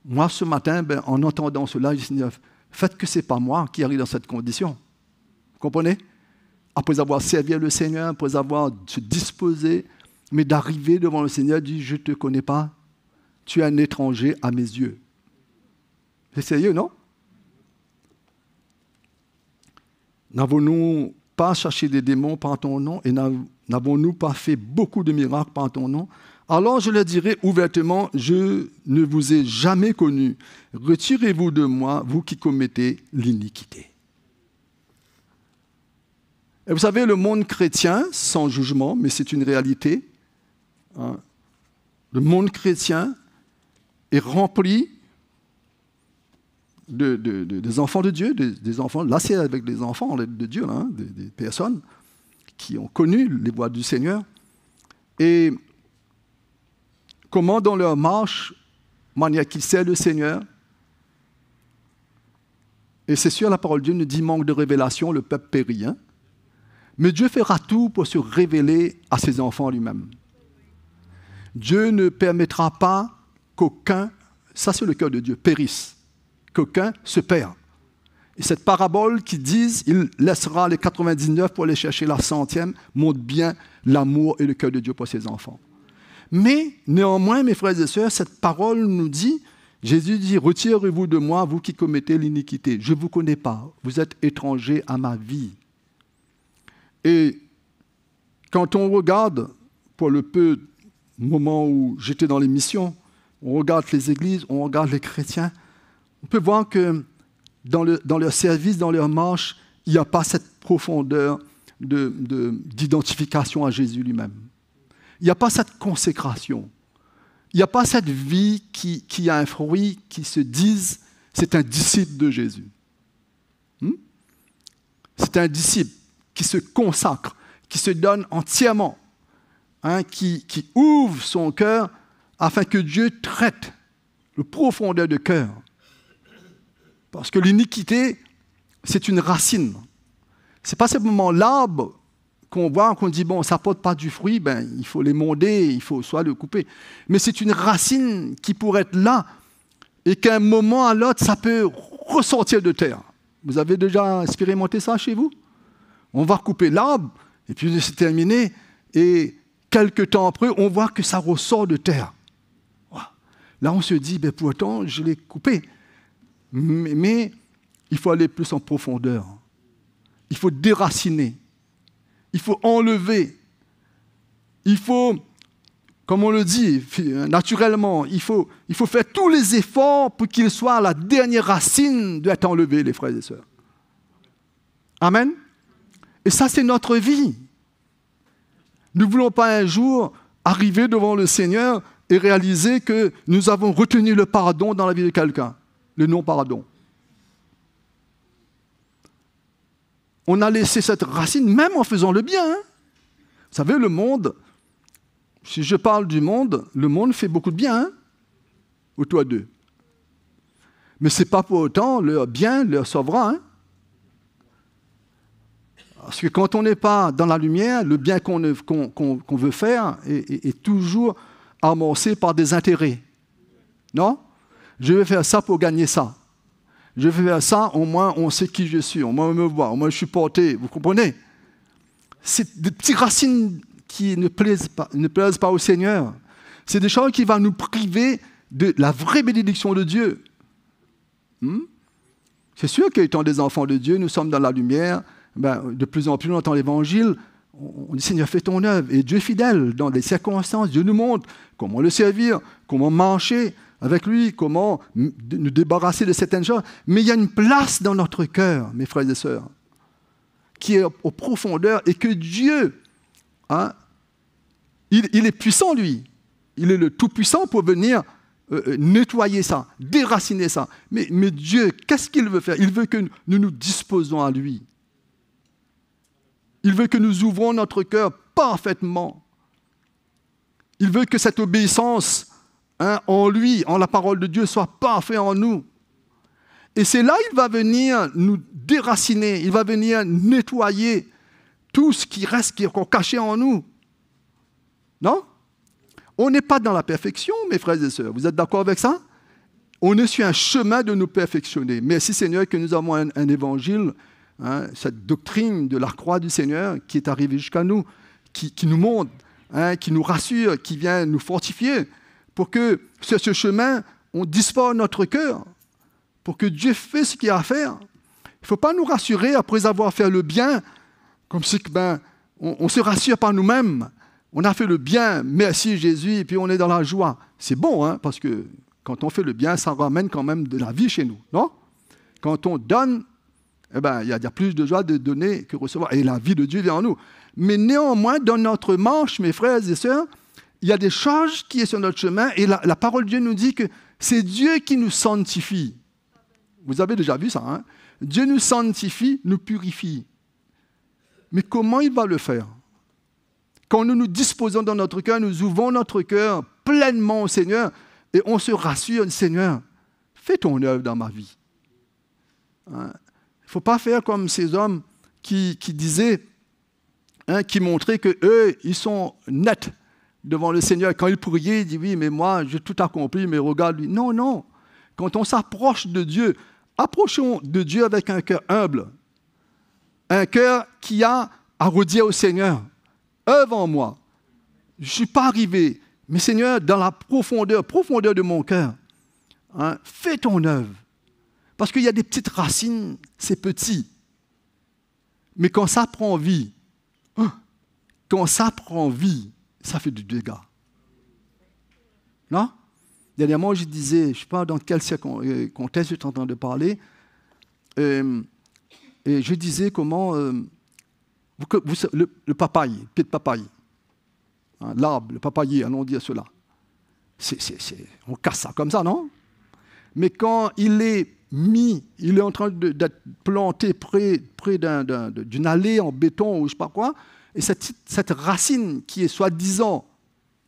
moi ce matin, en entendant cela, je dis, Seigneur, faites que ce n'est pas moi qui arrive dans cette condition. Vous comprenez? Après avoir servi le Seigneur, après avoir se disposé, mais d'arriver devant le Seigneur, dit, je ne te connais pas, tu es un étranger à mes yeux. C'est sérieux, non? N'avons-nous pas cherché des démons par ton nom et n'avons-nous pas fait beaucoup de miracles par ton nom? Alors je leur dirai ouvertement, je ne vous ai jamais connu. Retirez-vous de moi, vous qui commettez l'iniquité. Et vous savez, le monde chrétien, sans jugement, mais c'est une réalité, hein, le monde chrétien est rempli des enfants de Dieu, des enfants, là c'est avec des enfants de Dieu, hein, des personnes qui ont connu les voies du Seigneur. Et comment dans leur marche, manière qu'ils servent le Seigneur, et c'est sûr, la parole de Dieu nous dit manque de révélation, le peuple périt. Hein? Mais Dieu fera tout pour se révéler à ses enfants lui-même. Dieu ne permettra pas qu'aucun, ça c'est le cœur de Dieu, périsse, qu'aucun se perd. Et cette parabole qui dit, il laissera les 99 pour aller chercher la 100e, montre bien l'amour et le cœur de Dieu pour ses enfants. Mais néanmoins, mes frères et sœurs, cette parole nous dit, Jésus dit, retirez-vous de moi, vous qui commettez l'iniquité. Je ne vous connais pas, vous êtes étrangers à ma vie. Et quand on regarde, pour le peu moment où j'étais dans les missions, on regarde les églises, on regarde les chrétiens, on peut voir que dans leur service, dans leur marche, il n'y a pas cette profondeur d'identification à Jésus lui-même. Il n'y a pas cette consécration. Il n'y a pas cette vie qui a un fruit, qui se dise, c'est un disciple de Jésus. C'est un disciple qui se consacre, qui se donne entièrement, hein, qui ouvre son cœur afin que Dieu traite le profondeur de cœur. Parce que l'iniquité, c'est une racine. Ce n'est pas simplement l'arbre qu'on voit, qu'on dit, bon, ça ne porte pas du fruit, ben, il faut l'émonder, il faut soit le couper. Mais c'est une racine qui pourrait être là et qu'à un moment à l'autre, ça peut ressortir de terre. Vous avez déjà expérimenté ça chez vous? On va couper l'arbre, et puis c'est terminé, et quelques temps après, on voit que ça ressort de terre. Là, on se dit, ben, pourtant, je l'ai coupé. Mais il faut aller plus en profondeur. Il faut déraciner. Il faut enlever. Il faut, comme on le dit naturellement, il faut faire tous les efforts pour qu'il soit la dernière racine d'être enlevé, les frères et sœurs. Amen. Et ça, c'est notre vie. Nous ne voulons pas un jour arriver devant le Seigneur et réaliser que nous avons retenu le pardon dans la vie de quelqu'un, le non-pardon. On a laissé cette racine, même en faisant le bien. Hein. Vous savez, le monde, si je parle du monde, le monde fait beaucoup de bien, hein, autour d'eux. Mais ce n'est pas pour autant leur bien leur sauvera. Hein. Parce que quand on n'est pas dans la lumière, le bien qu'on veut faire est toujours amorcé par des intérêts. Non? Je vais faire ça pour gagner ça. Je vais faire ça, au moins on sait qui je suis, au moins on me voit, au moins je suis porté. Vous comprenez? C'est des petites racines qui ne plaisent pas au Seigneur. C'est des choses qui vont nous priver de la vraie bénédiction de Dieu. C'est sûr qu'étant des enfants de Dieu, nous sommes dans la lumière. Ben, de plus en plus, on entend l'Évangile, on dit « Seigneur, fais ton œuvre ». Et Dieu est fidèle dans des circonstances. Dieu nous montre comment le servir, comment marcher avec lui, comment nous débarrasser de certaines choses. Mais il y a une place dans notre cœur, mes frères et sœurs, qui est aux profondeurs et que Dieu, hein, il est puissant, lui. Il est le Tout-Puissant pour venir nettoyer ça, déraciner ça. Mais Dieu, qu'est-ce qu'il veut faire? Il veut que nous nous disposons à lui. Il veut que nous ouvrons notre cœur parfaitement. Il veut que cette obéissance, hein, en lui, en la parole de Dieu, soit parfaite en nous. Et c'est là qu'il va venir nous déraciner, il va venir nettoyer tout ce qui reste, qui est encore caché en nous. Non? On n'est pas dans la perfection, mes frères et sœurs. Vous êtes d'accord avec ça? On est sur un chemin de nous perfectionner. Merci Seigneur que nous avons un évangile, hein, cette doctrine de la croix du Seigneur qui est arrivée jusqu'à nous, qui nous montre, hein, qui nous rassure, qui vient nous fortifier pour que sur ce chemin, on dispose notre cœur, pour que Dieu fasse ce qu'il y a à faire. Il ne faut pas nous rassurer après avoir fait le bien Comme si on se rassure par nous-mêmes. On a fait le bien, merci Jésus, et puis on est dans la joie. C'est bon, hein, parce que quand on fait le bien, ça ramène quand même de la vie chez nous, non? Quand on donne, il y a plus de joie de donner que recevoir. Et la vie de Dieu vient en nous. Mais néanmoins, dans notre marche, mes frères et sœurs, il y a des choses qui sont sur notre chemin, et la parole de Dieu nous dit que c'est Dieu qui nous sanctifie. Vous avez déjà vu ça, hein? Dieu nous sanctifie, nous purifie. Mais comment il va le faire? Quand nous nous disposons dans notre cœur, nous ouvrons notre cœur pleinement au Seigneur et on se rassure, Seigneur, fais ton œuvre dans ma vie. Hein? Il ne faut pas faire comme ces hommes qui disaient, hein, qui montraient qu'eux, ils sont nets devant le Seigneur. Quand ils priaient, ils disaient, oui, mais moi, j'ai tout accompli, mais regarde lui. Non, non. Quand on s'approche de Dieu, approchons de Dieu avec un cœur humble, un cœur qui a à redire au Seigneur, œuvre en moi. Je ne suis pas arrivé, mais Seigneur, dans la profondeur de mon cœur, hein, fais ton œuvre. Parce qu'il y a des petites racines, c'est petit. Mais quand ça prend vie, ça fait du dégât. Non? Dernièrement, je disais, je ne sais pas dans quel contexte je suis en train de parler, et je disais comment le papaye, pied de papaye, hein, l'arbre, le papayer, allons dire cela. On casse ça comme ça, non? Mais quand il est en train d'être planté près d'une allée en béton ou je ne sais pas quoi, et cette racine qui est soi-disant,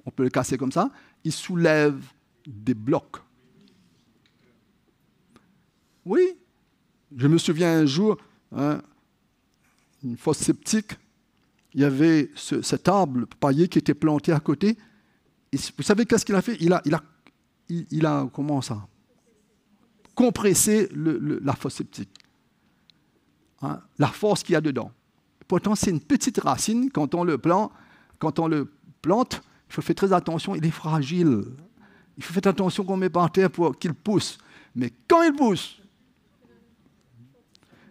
on peut le casser comme ça, il soulève des blocs. Oui, je me souviens un jour, hein, une fosse septique, il y avait cet arbre, le papayer, qui était planté à côté. Et vous savez qu'est-ce qu'il a fait? Il a comment ça? Compressé la fosse septique. Hein, la force qu'il y a dedans. Pourtant, c'est une petite racine. Quand on le plante, il faut faire très attention, il est fragile. Il faut faire attention qu'on ne met pas en terre pour qu'il pousse. Mais quand il pousse,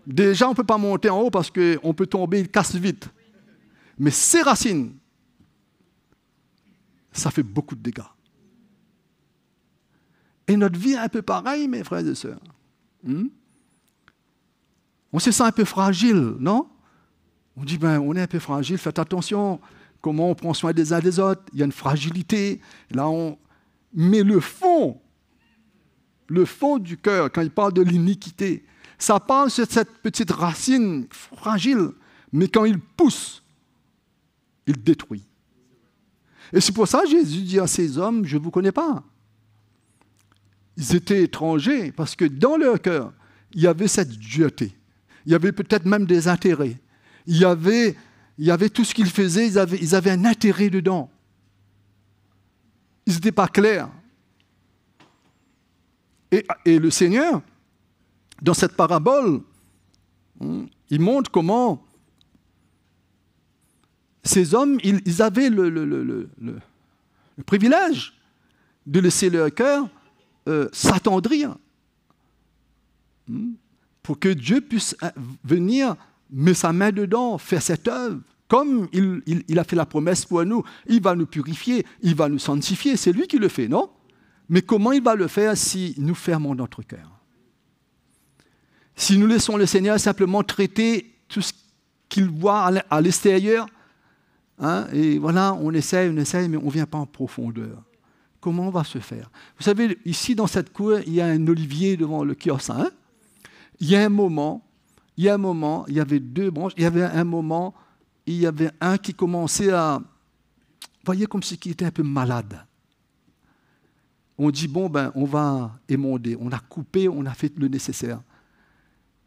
déjà, on ne peut pas monter en haut parce qu'on peut tomber, il casse vite. Mais ces racines, ça fait beaucoup de dégâts. Et notre vie est un peu pareille, mes frères et sœurs. On se sent un peu fragile, non? On dit, on est un peu fragile, faites attention. Comment on prend soin des uns des autres? Il y a une fragilité. Là, mais le fond du cœur, quand il parle de l'iniquité, ça parle de cette petite racine fragile, mais quand il pousse, il détruit. Et c'est pour ça que Jésus dit à ces hommes, je ne vous connais pas. Ils étaient étrangers, parce que dans leur cœur, il y avait cette dureté. Il y avait peut-être même des intérêts. Il y avait tout ce qu'ils faisaient, ils avaient un intérêt dedans. Ils n'étaient pas clairs. Et le Seigneur, dans cette parabole, il montre comment ces hommes, ils avaient le privilège de laisser leur cœur s'attendrir pour que Dieu puisse venir mettre sa main dedans, faire cette œuvre. Comme il a fait la promesse pour nous, il va nous purifier, il va nous sanctifier, c'est lui qui le fait, non? Mais comment il va le faire si nous fermons notre cœur? Si nous laissons le Seigneur simplement traiter tout ce qu'il voit à l'extérieur, hein, et voilà, on essaye, mais on ne vient pas en profondeur. Comment on va se faire? Vous savez, ici dans cette cour, il y a un olivier devant le kiosque. Hein? Il y a un moment, il y avait deux branches, il y avait un moment, il y avait un qui commençait à... Vous voyez comme si il était un peu malade. On dit, on va émonder. On a coupé, on a fait le nécessaire.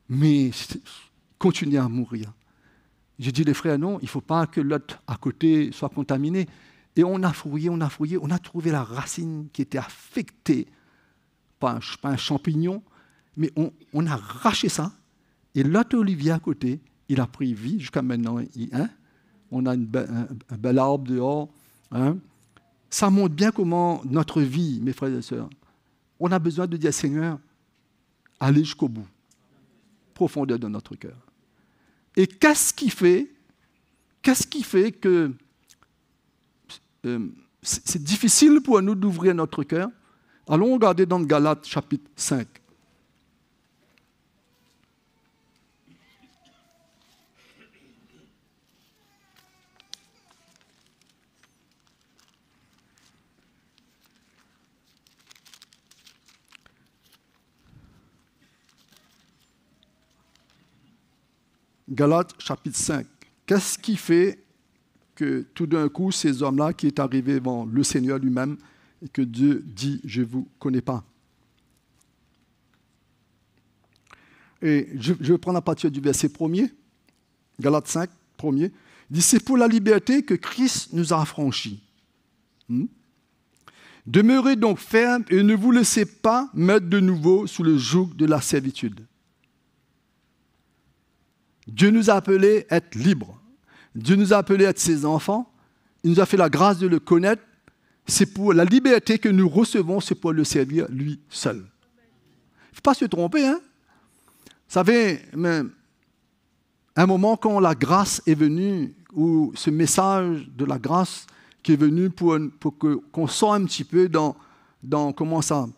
Mais il continue à mourir. J'ai dit, les frères, non, il ne faut pas que l'autre à côté soit contaminé. Et on a fouillé, on a trouvé la racine qui était affectée par un champignon, mais on a arraché ça. Et l'autre olivier à côté, il a pris vie jusqu'à maintenant. On a un bel arbre dehors. Hein. Ça montre bien comment notre vie, mes frères et sœurs, on a besoin de dire, Seigneur, allez jusqu'au bout, profondeur de notre cœur. Et qu'est-ce qui fait qu'est-ce qui fait que c'est difficile pour nous d'ouvrir notre cœur? Allons regarder dans Galates chapitre 5. Galates chapitre 5. Qu'est-ce qui fait que tout d'un coup, ces hommes-là qui est arrivé devant le Seigneur lui-même et que Dieu dit « Je ne vous connais pas ». Et je vais prendre à partir du verset 1er, Galates 5, 1er. Il dit « C'est pour la liberté que Christ nous a affranchis. Demeurez donc fermes et ne vous laissez pas mettre de nouveau sous le joug de la servitude. Dieu nous a appelés à être libres. Dieu nous a appelés à être ses enfants. Il nous a fait la grâce de le connaître. C'est pour la liberté que nous recevons, c'est pour le servir lui seul. Il ne faut pas se tromper, hein? Vous savez, mais un moment quand la grâce est venue, ou ce message de la grâce qui est venu pour qu'on sorte un petit peu dans comment ça,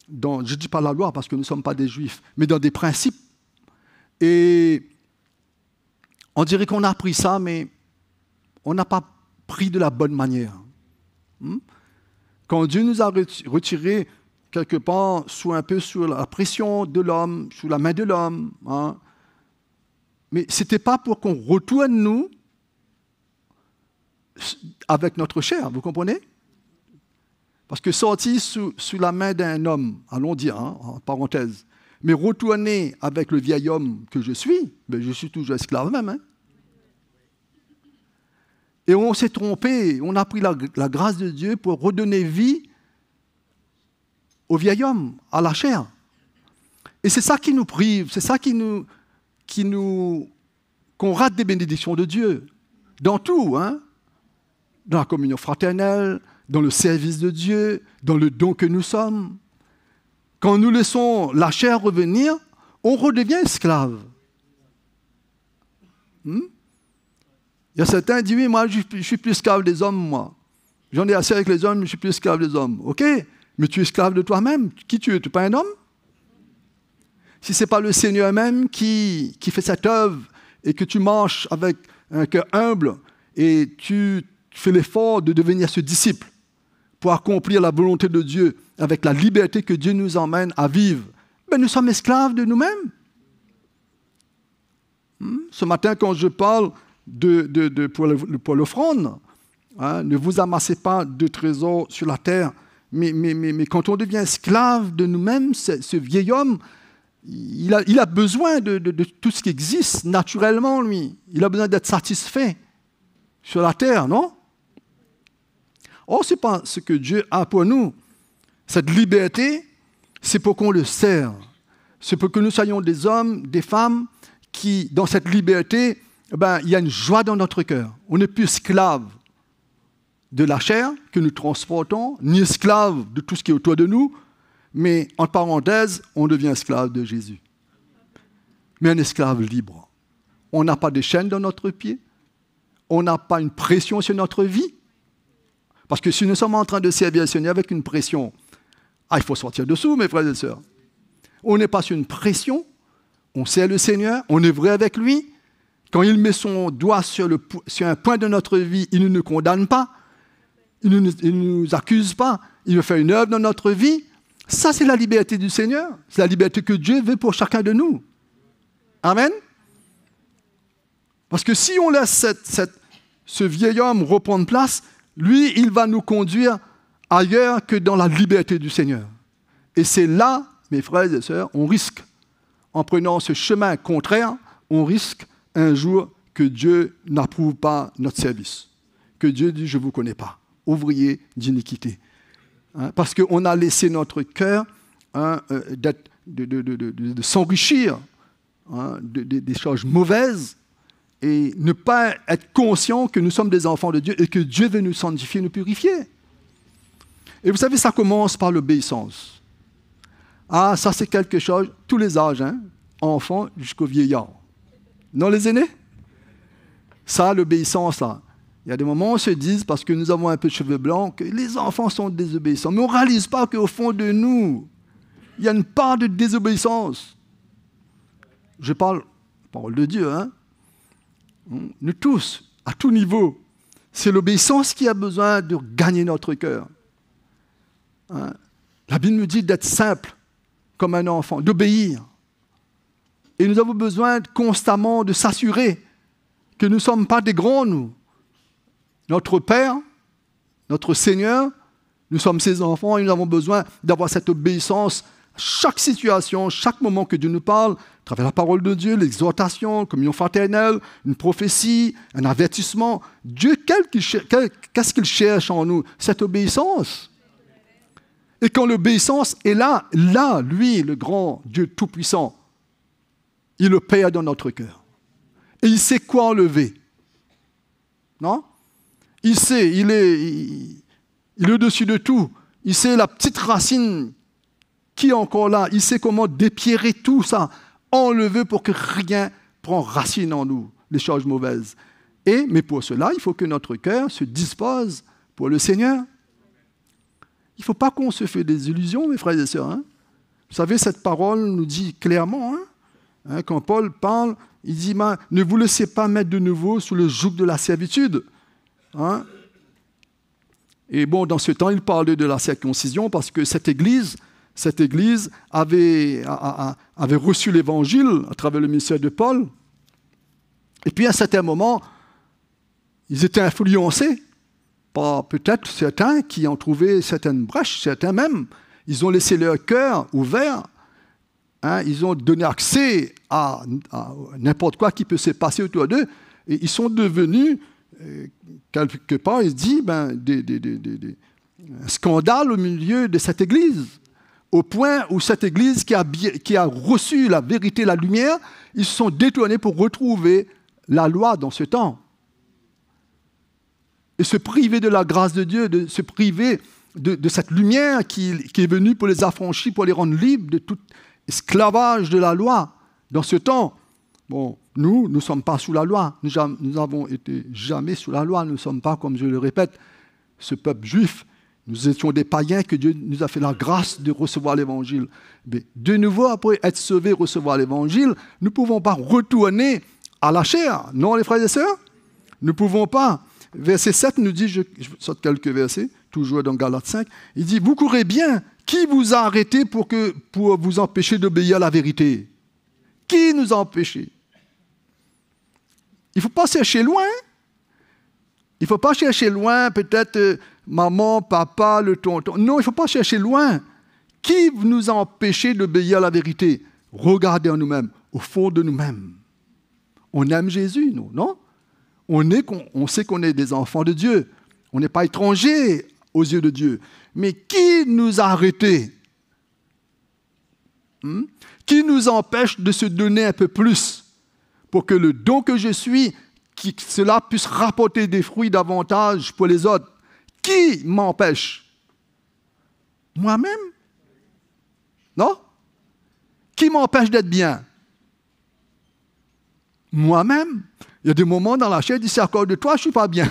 je ne dis pas la loi parce que nous ne sommes pas des juifs, mais dans des principes. Et on dirait qu'on a appris ça, mais on n'a pas pris de la bonne manière. Quand Dieu nous a retirés quelque part un peu sous la pression de l'homme, sous la main de l'homme, hein, mais ce n'était pas pour qu'on retourne nous avec notre chair, vous comprenez? Parce que sortir sous la main d'un homme, allons dire, hein, en parenthèse, mais retourner avec le vieil homme que je suis, ben je suis toujours esclave même. Hein. Et on s'est trompé, on a pris la grâce de Dieu pour redonner vie au vieil homme, à la chair. Et c'est ça qui nous prive, c'est ça qu'on rate des bénédictions de Dieu. Dans tout, hein, dans la communion fraternelle, dans le service de Dieu, dans le don que nous sommes. Quand nous laissons la chair revenir, on redevient esclave. Il y a certains qui disent, oui, moi, je suis plus esclave des hommes, moi. J'en ai assez avec les hommes, je suis plus esclave des hommes. OK, mais tu es esclave de toi-même. Qui tu es? Tu n'es pas un homme? Si ce n'est pas le Seigneur même qui fait cette œuvre et que tu marches avec un cœur humble et tu fais l'effort de devenir ce disciple pour accomplir la volonté de Dieu avec la liberté que Dieu nous emmène à vivre, ben nous sommes esclaves de nous-mêmes. Ce matin, quand je parle pour l'offrande, hein, ne vous amassez pas de trésors sur la terre, mais quand on devient esclave de nous-mêmes, ce vieil homme, il a besoin de tout ce qui existe naturellement, lui. Il a besoin d'être satisfait sur la terre, non? Or, ce n'est pas ce que Dieu a pour nous. Cette liberté, c'est pour qu'on le serve. C'est pour que nous soyons des hommes, des femmes qui, dans cette liberté, ben, il y a une joie dans notre cœur. On n'est plus esclave de la chair que nous transportons, ni esclave de tout ce qui est autour de nous, mais en parenthèse, on devient esclave de Jésus. Mais un esclave libre. On n'a pas de chaînes dans notre pied, on n'a pas une pression sur notre vie. Parce que si nous sommes en train de servir le Seigneur avec une pression, il faut sortir dessous, mes frères et sœurs. On n'est pas sur une pression, on sert le Seigneur, on est vrai avec lui. Quand il met son doigt sur un point de notre vie, il ne nous condamne pas, il ne nous accuse pas, il veut faire une œuvre dans notre vie. Ça, c'est la liberté du Seigneur. C'est la liberté que Dieu veut pour chacun de nous. Amen. Parce que si on laisse ce vieil homme reprendre place, lui, il va nous conduire ailleurs que dans la liberté du Seigneur. Et c'est là, mes frères et sœurs, on risque, en prenant ce chemin contraire, on risque un jour que Dieu n'approuve pas notre service. Que Dieu dit, je ne vous connais pas, ouvrier d'iniquité. Hein, parce qu'on a laissé notre cœur de s'enrichir des choses mauvaises et ne pas être conscient que nous sommes des enfants de Dieu et que Dieu veut nous sanctifier, nous purifier. Et vous savez, ça commence par l'obéissance. Ah, ça c'est quelque chose, tous les âges, hein, enfants jusqu'aux vieillards. Non, les aînés? Ça, l'obéissance, là. Il y a des moments où on se dit, parce que nous avons un peu de cheveux blancs, que les enfants sont désobéissants. Mais on ne réalise pas qu'au fond de nous, il y a une part de désobéissance. Je parle de Dieu, hein. Nous tous, à tout niveau, c'est l'obéissance qui a besoin de gagner notre cœur. Hein? La Bible nous dit d'être simple comme un enfant, d'obéir. Et nous avons besoin constamment de s'assurer que nous ne sommes pas des grands, nous. Notre Père, notre Seigneur, nous sommes ses enfants et nous avons besoin d'avoir cette obéissance. Chaque situation, chaque moment que Dieu nous parle, à travers la parole de Dieu, l'exhortation, la communion fraternelle, une prophétie, un avertissement, Dieu, qu'est-ce qu'il cherche en nous? Cette obéissance. Et quand l'obéissance est là, lui, le grand Dieu tout-puissant, il opère dans notre cœur. Et il sait quoi enlever. Non? Il sait, il est au-dessus de tout. Il sait la petite racine qui est encore là. Il sait comment dépierrer tout ça, enlever pour que rien prenne racine en nous, les choses mauvaises. Mais pour cela, il faut que notre cœur se dispose pour le Seigneur. Il ne faut pas qu'on se fait des illusions, mes frères et sœurs. Hein? Vous savez, cette parole nous dit clairement, quand Paul parle, il dit, ne vous laissez pas mettre de nouveau sous le joug de la servitude. Hein? Et bon, dans ce temps, il parlait de la circoncision parce que cette Église avait reçu l'Évangile à travers le ministère de Paul. Et puis à un certain moment, ils étaient influencés par peut-être certains qui ont trouvé certaines brèches, certains même. Ils ont laissé leur cœur ouvert. Hein, ils ont donné accès à n'importe quoi qui peut se passer autour d'eux. Et ils sont devenus, quelque part, il se dit, un scandale au milieu de cette Église. Au point où cette Église qui a reçu la vérité, la lumière, ils se sont détournés pour retrouver la loi dans ce temps. Et se priver de la grâce de Dieu, de se priver de cette lumière qui est venue pour les affranchir, pour les rendre libres de tout esclavage de la loi. Dans ce temps, bon, nous ne sommes pas sous la loi. Nous avons été jamais sous la loi. Nous ne sommes pas, comme je le répète, ce peuple juif. Nous étions des païens que Dieu nous a fait la grâce de recevoir l'Évangile. Mais de nouveau, après être sauvés, recevoir l'Évangile, nous ne pouvons pas retourner à la chair. Non, les frères et sœurs? Nous ne pouvons pas. Verset 7 nous dit, je saute quelques versets, toujours dans Galates 5, il dit, vous courez bien. Qui vous a arrêté pour vous empêcher d'obéir à la vérité? Qui nous a empêchés? Il ne faut pas chercher loin. Il ne faut pas chercher loin, peut-être maman, papa, le tonton. Non, il ne faut pas chercher loin. Qui nous a empêchés d'obéir à la vérité? Regardez en nous-mêmes, au fond de nous-mêmes. On aime Jésus, nous, non? On sait qu'on est des enfants de Dieu. On n'est pas étrangers aux yeux de Dieu. Mais qui nous a arrêtés? Qui nous empêche de se donner un peu plus pour que le don que je suis, que cela puisse rapporter des fruits davantage pour les autres? Qui m'empêche? Moi-même? Non? Qui m'empêche d'être bien? Moi-même. Il y a des moments dans la chair, il dit, c'est à cause de toi, je ne suis pas bien.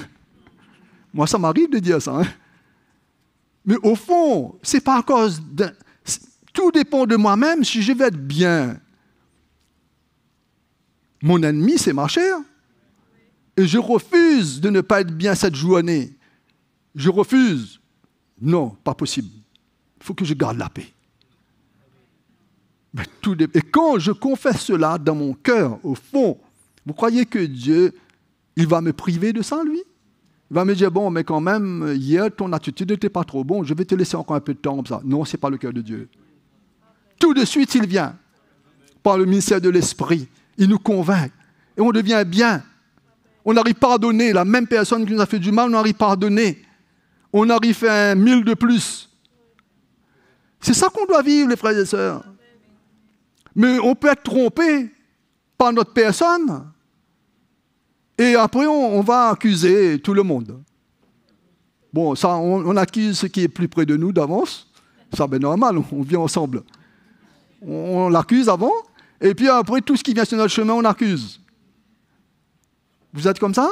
Moi, ça m'arrive de dire ça. Hein? Mais au fond, ce n'est pas à cause de... Tout dépend de moi-même si je vais être bien. Mon ennemi, c'est ma chair. Et je refuse de ne pas être bien cette journée. Je refuse. Non, pas possible. Il faut que je garde la paix. Mais et quand je confesse cela dans mon cœur, au fond, vous croyez que Dieu, il va me priver de ça, lui? Il va me dire, bon, mais quand même, hier, ton attitude n'était pas trop bonne, je vais te laisser encore un peu de temps comme ça. Non, ce n'est pas le cœur de Dieu. Tout de suite, il vient, par le ministère de l'Esprit. Il nous convainc. Et on devient bien. On arrive à pardonner. La même personne qui nous a fait du mal, on arrive à pardonner. On arrive à un 1000 de plus. C'est ça qu'on doit vivre, les frères et sœurs. Mais on peut être trompé par notre personne. Et après, on va accuser tout le monde. Bon, ça, on accuse ce qui est plus près de nous d'avance. Ça, ben normal, on vient ensemble. On l'accuse avant, et puis après, tout ce qui vient sur notre chemin, on accuse. Vous êtes comme ça?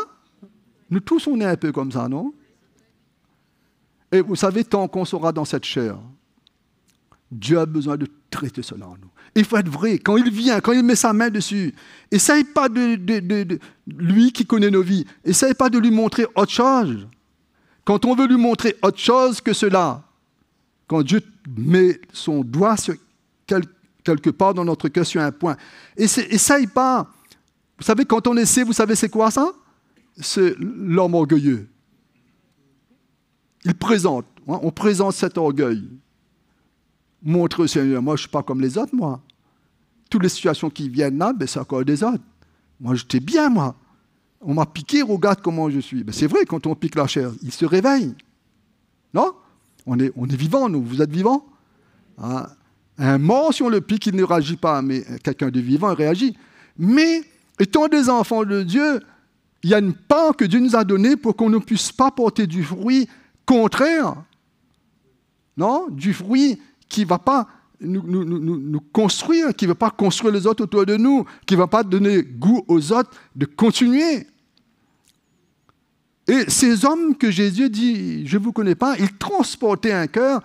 Nous tous, on est un peu comme ça, non? Et vous savez, tant qu'on sera dans cette chair, Dieu a besoin de traiter cela en nous. Il faut être vrai. Quand il vient, quand il met sa main dessus, essaye pas de lui qui connaît nos vies, essaye pas de lui montrer autre chose. Quand on veut lui montrer autre chose que cela, quand Dieu met son doigt sur quelque part dans notre cœur sur un point, essaye pas. Vous savez, quand on essaie, vous savez c'est quoi ça? C'est l'homme orgueilleux. Il présente, hein, on présente cet orgueil. Montre au Seigneur, moi je ne suis pas comme les autres, moi. Toutes les situations qui viennent là, ben, c'est encore des autres. Moi j'étais bien, moi. On m'a piqué, regarde comment je suis. Ben, c'est vrai, quand on pique la chair, il se réveille. Non? On est vivant, nous. Vous êtes vivants? Hein? Un mort, si on le pique, il ne réagit pas, mais quelqu'un de vivant, il réagit. Mais, étant des enfants de Dieu, il y a une part que Dieu nous a donnée pour qu'on ne puisse pas porter du fruit contraire. Non? Du fruit qui ne va pas nous construire, qui ne va pas construire les autres autour de nous, qui ne va pas donner goût aux autres de continuer. Et ces hommes que Jésus dit, je ne vous connais pas, ils transportaient un cœur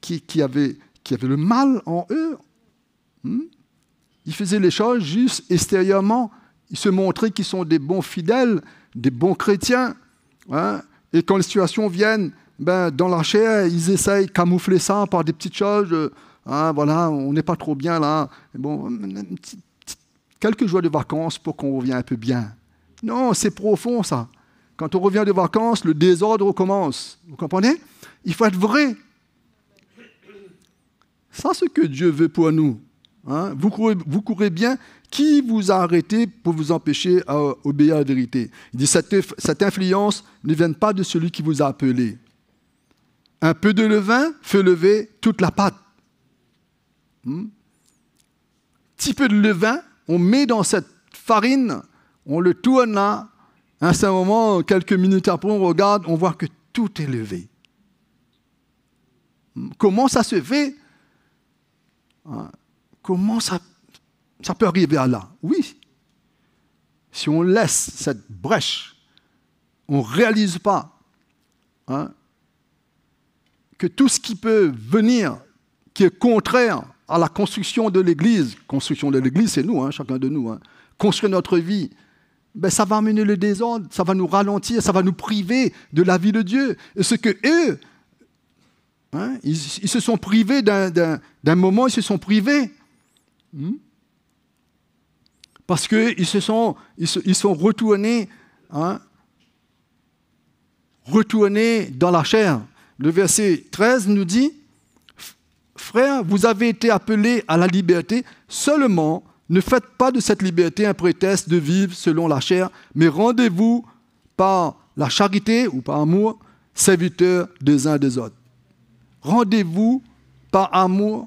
qui avait le mal en eux. Ils faisaient les choses juste extérieurement. Ils se montraient qu'ils sont des bons fidèles, des bons chrétiens. Hein? Et quand les situations viennent, ben, dans la chair, ils essayent de camoufler ça par des petites choses. Voilà, on n'est pas trop bien là. Bon, quelques jours de vacances pour qu'on revienne un peu bien. Non, c'est profond ça. Quand on revient de vacances, le désordre commence. Vous comprenez? Il faut être vrai. C'est ce que Dieu veut pour nous. Hein? Vous courez bien. Qui vous a arrêté pour vous empêcher à obéir à la vérité? Il dit, cette influence ne vient pas de celui qui vous a appelé. Un peu de levain fait lever toute la pâte. Petit peu de levain, on met dans cette farine, on le tourne là. À un certain moment, quelques minutes après, on regarde, on voit que tout est levé. Comment ça se fait? Comment ça peut arriver à là? Oui. Si on laisse cette brèche, on ne réalise pas que tout ce qui peut venir, qui est contraire à la construction de l'Église, c'est nous, chacun de nous, construire notre vie, ben ça va amener le désordre, ça va nous ralentir, ça va nous priver de la vie de Dieu. Et ce que eux, ils se sont privés d'un moment, ils se sont privés. Parce qu'ils se sont retournés dans la chair. Le verset 13 nous dit, « Frères, vous avez été appelés à la liberté, seulement ne faites pas de cette liberté un prétexte de vivre selon la chair, mais rendez-vous par la charité ou par amour, serviteurs des uns des autres. » Rendez-vous par amour,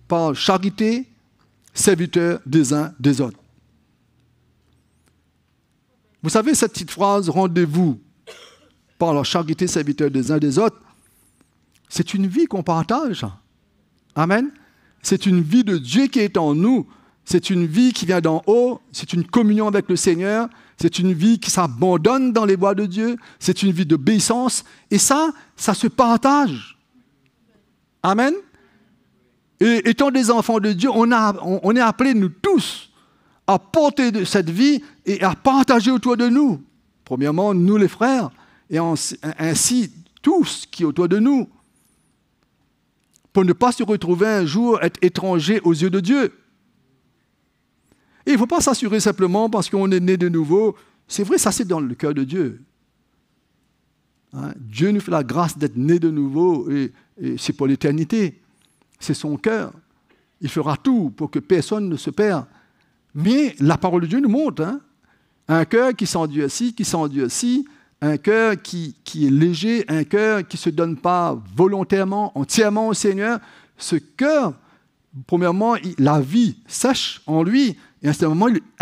par charité, serviteurs des uns des autres. Vous savez cette petite phrase, rendez-vous par la charité, serviteurs des uns des autres, c'est une vie qu'on partage. Amen. C'est une vie de Dieu qui est en nous. C'est une vie qui vient d'en haut. C'est une communion avec le Seigneur. C'est une vie qui s'abandonne dans les voies de Dieu. C'est une vie d'obéissance. Et ça se partage. Amen. Et étant des enfants de Dieu, on est appelés, nous tous, à porter de cette vie et à partager autour de nous. Premièrement, nous les frères, et ainsi tous qui sont autour de nous, pour ne pas se retrouver un jour être étranger aux yeux de Dieu. Et il ne faut pas s'assurer simplement parce qu'on est né de nouveau. C'est vrai, ça c'est dans le cœur de Dieu. Dieu nous fait la grâce d'être né de nouveau et c'est pour l'éternité. C'est son cœur. Il fera tout pour que personne ne se perde. Mais la parole de Dieu nous montre un cœur qui s'endurcit, un cœur qui est léger, un cœur qui ne se donne pas volontairement, entièrement au Seigneur. Ce cœur, premièrement, la vie sèche en lui, et à un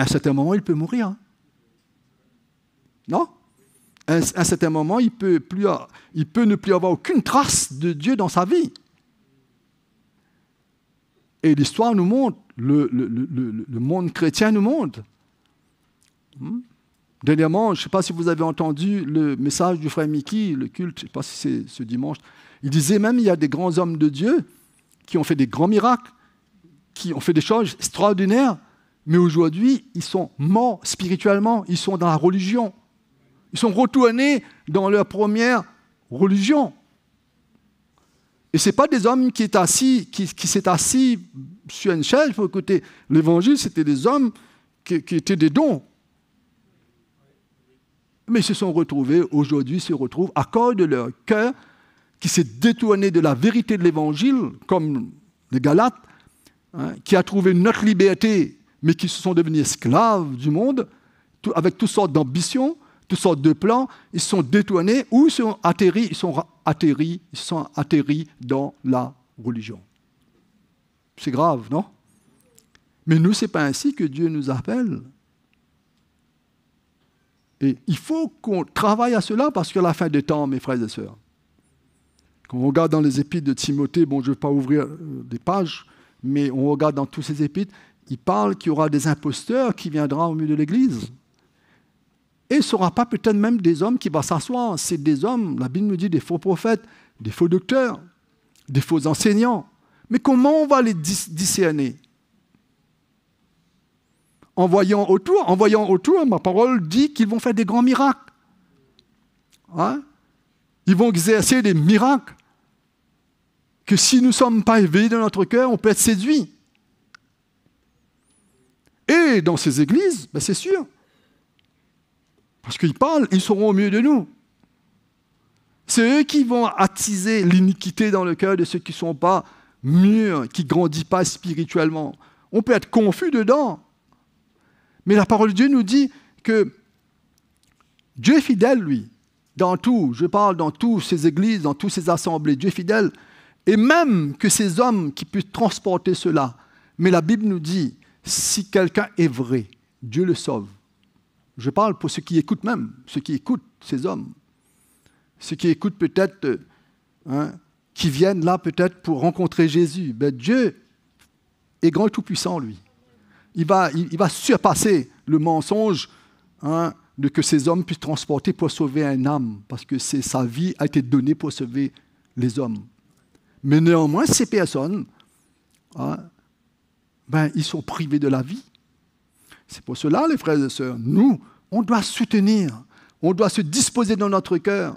certain moment, il peut mourir. Non? À un certain moment, il peut ne plus avoir aucune trace de Dieu dans sa vie. Et l'histoire nous montre, le monde chrétien nous montre Dernièrement, je ne sais pas si vous avez entendu le message du frère Mickey, le culte, je ne sais pas si c'est ce dimanche. Il disait même il y a des grands hommes de Dieu qui ont fait des grands miracles, qui ont fait des choses extraordinaires, mais aujourd'hui, ils sont morts spirituellement, ils sont dans la religion. Ils sont retournés dans leur première religion. Et ce n'est pas des hommes qui s'étaient assis sur une chaise pour écouter l'évangile, c'était des hommes qui étaient des dons. Mais ils se sont retrouvés, aujourd'hui, se retrouvent à cause de leur cœur qui s'est détourné de la vérité de l'évangile, comme les Galates, qui a trouvé notre liberté, mais qui se sont devenus esclaves du monde, avec toutes sortes d'ambitions, toutes sortes de plans. Ils se sont détournés ou ils sont atterris dans la religion. C'est grave, non? Mais nous, ce n'est pas ainsi que Dieu nous appelle. Et il faut qu'on travaille à cela parce qu'à la fin des temps, mes frères et sœurs, quand on regarde dans les épîtres de Timothée, bon, je ne vais pas ouvrir des pages, mais on regarde dans tous ces épîtres, il parle qu'il y aura des imposteurs qui viendront au milieu de l'Église. Et ce ne sera pas peut-être même des hommes qui vont s'asseoir, c'est des hommes, la Bible nous dit, des faux prophètes, des faux docteurs, des faux enseignants. Mais comment on va les discerner? En voyant autour, ma parole dit qu'ils vont faire des grands miracles. Ils vont exercer des miracles que si nous ne sommes pas éveillés dans notre cœur, on peut être séduit. Et dans ces églises, c'est sûr. Parce qu'ils parlent, ils seront au milieu de nous. C'est eux qui vont attiser l'iniquité dans le cœur de ceux qui ne sont pas mûrs, qui ne grandissent pas spirituellement. On peut être confus dedans. Mais la parole de Dieu nous dit que Dieu est fidèle, lui, dans tout. Je parle dans toutes ces églises, dans toutes ces assemblées. Dieu est fidèle. Et même que ces hommes qui puissent transporter cela. Mais la Bible nous dit, si quelqu'un est vrai, Dieu le sauve. Je parle pour ceux qui écoutent même, ceux qui écoutent ces hommes. Ceux qui écoutent peut-être, qui viennent là peut-être pour rencontrer Jésus. Dieu est grand et tout-puissant, lui. Il va surpasser le mensonge de que ces hommes puissent transporter pour sauver un âme, parce que sa vie a été donnée pour sauver les hommes. Mais néanmoins, ces personnes, ils sont privés de la vie. C'est pour cela, les frères et sœurs, nous, on doit soutenir, on doit se disposer dans notre cœur,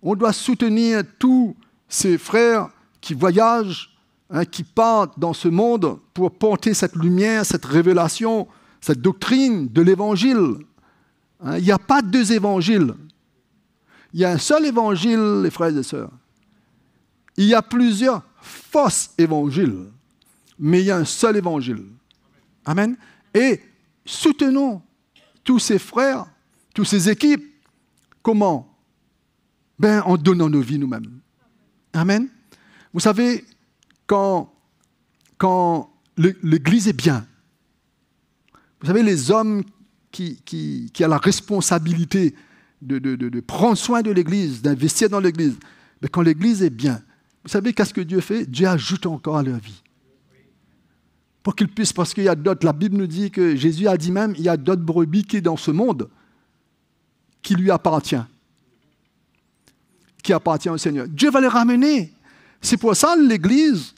on doit soutenir tous ces frères qui voyagent, qui partent dans ce monde pour porter cette lumière, cette révélation, cette doctrine de l'Évangile. Il n'y a pas deux évangiles. Il y a un seul évangile, les frères et sœurs. Il y a plusieurs fausses évangiles, mais il y a un seul évangile. Amen. Et soutenons tous ces frères, toutes ces équipes. Comment? En donnant nos vies nous-mêmes. Amen. Vous savez, quand l'Église est bien, vous savez, les hommes qui ont la responsabilité de prendre soin de l'Église, d'investir dans l'Église, quand l'Église est bien, vous savez qu'est-ce que Dieu fait? Dieu ajoute encore à leur vie. Pour qu'ils puissent, parce qu'il y a d'autres, la Bible nous dit que Jésus a dit même, il y a d'autres brebis qui sont dans ce monde qui lui appartient, qui appartient au Seigneur. Dieu va les ramener. C'est pour ça que l'Église,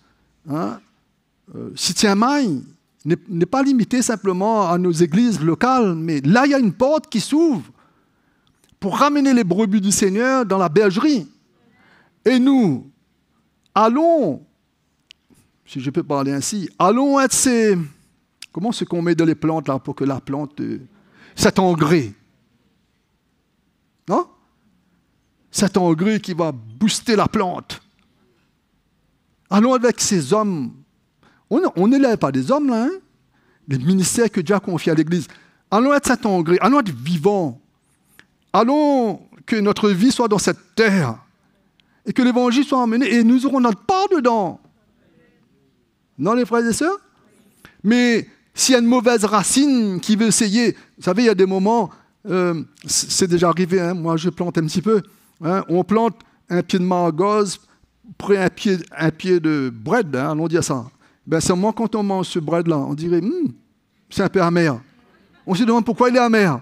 City Amai, n'est pas limitée simplement à nos églises locales, mais là, il y a une porte qui s'ouvre pour ramener les brebis du Seigneur dans la bergerie. Et nous, allons, si je peux parler ainsi, allons être ces... Comment c'est qu'on met dans les plantes là pour que la plante... cet engrais. Non? Cet engrais qui va booster la plante. Allons avec ces hommes. On n'élève pas des hommes là, les ministères que Dieu a confiés à l'Église. Allons être cet engrais, allons être vivants. Allons que notre vie soit dans cette terre et que l'Évangile soit emmené et nous aurons notre part dedans. Non, les frères et sœurs? Mais s'il y a une mauvaise racine qui veut essayer, vous savez, il y a des moments, c'est déjà arrivé, moi je plante un petit peu, on plante un pied de margoze près un pied de bread, allons dire ça. Seulement quand on mange ce bread-là, on dirait, c'est un peu amer. On se demande pourquoi il est amer.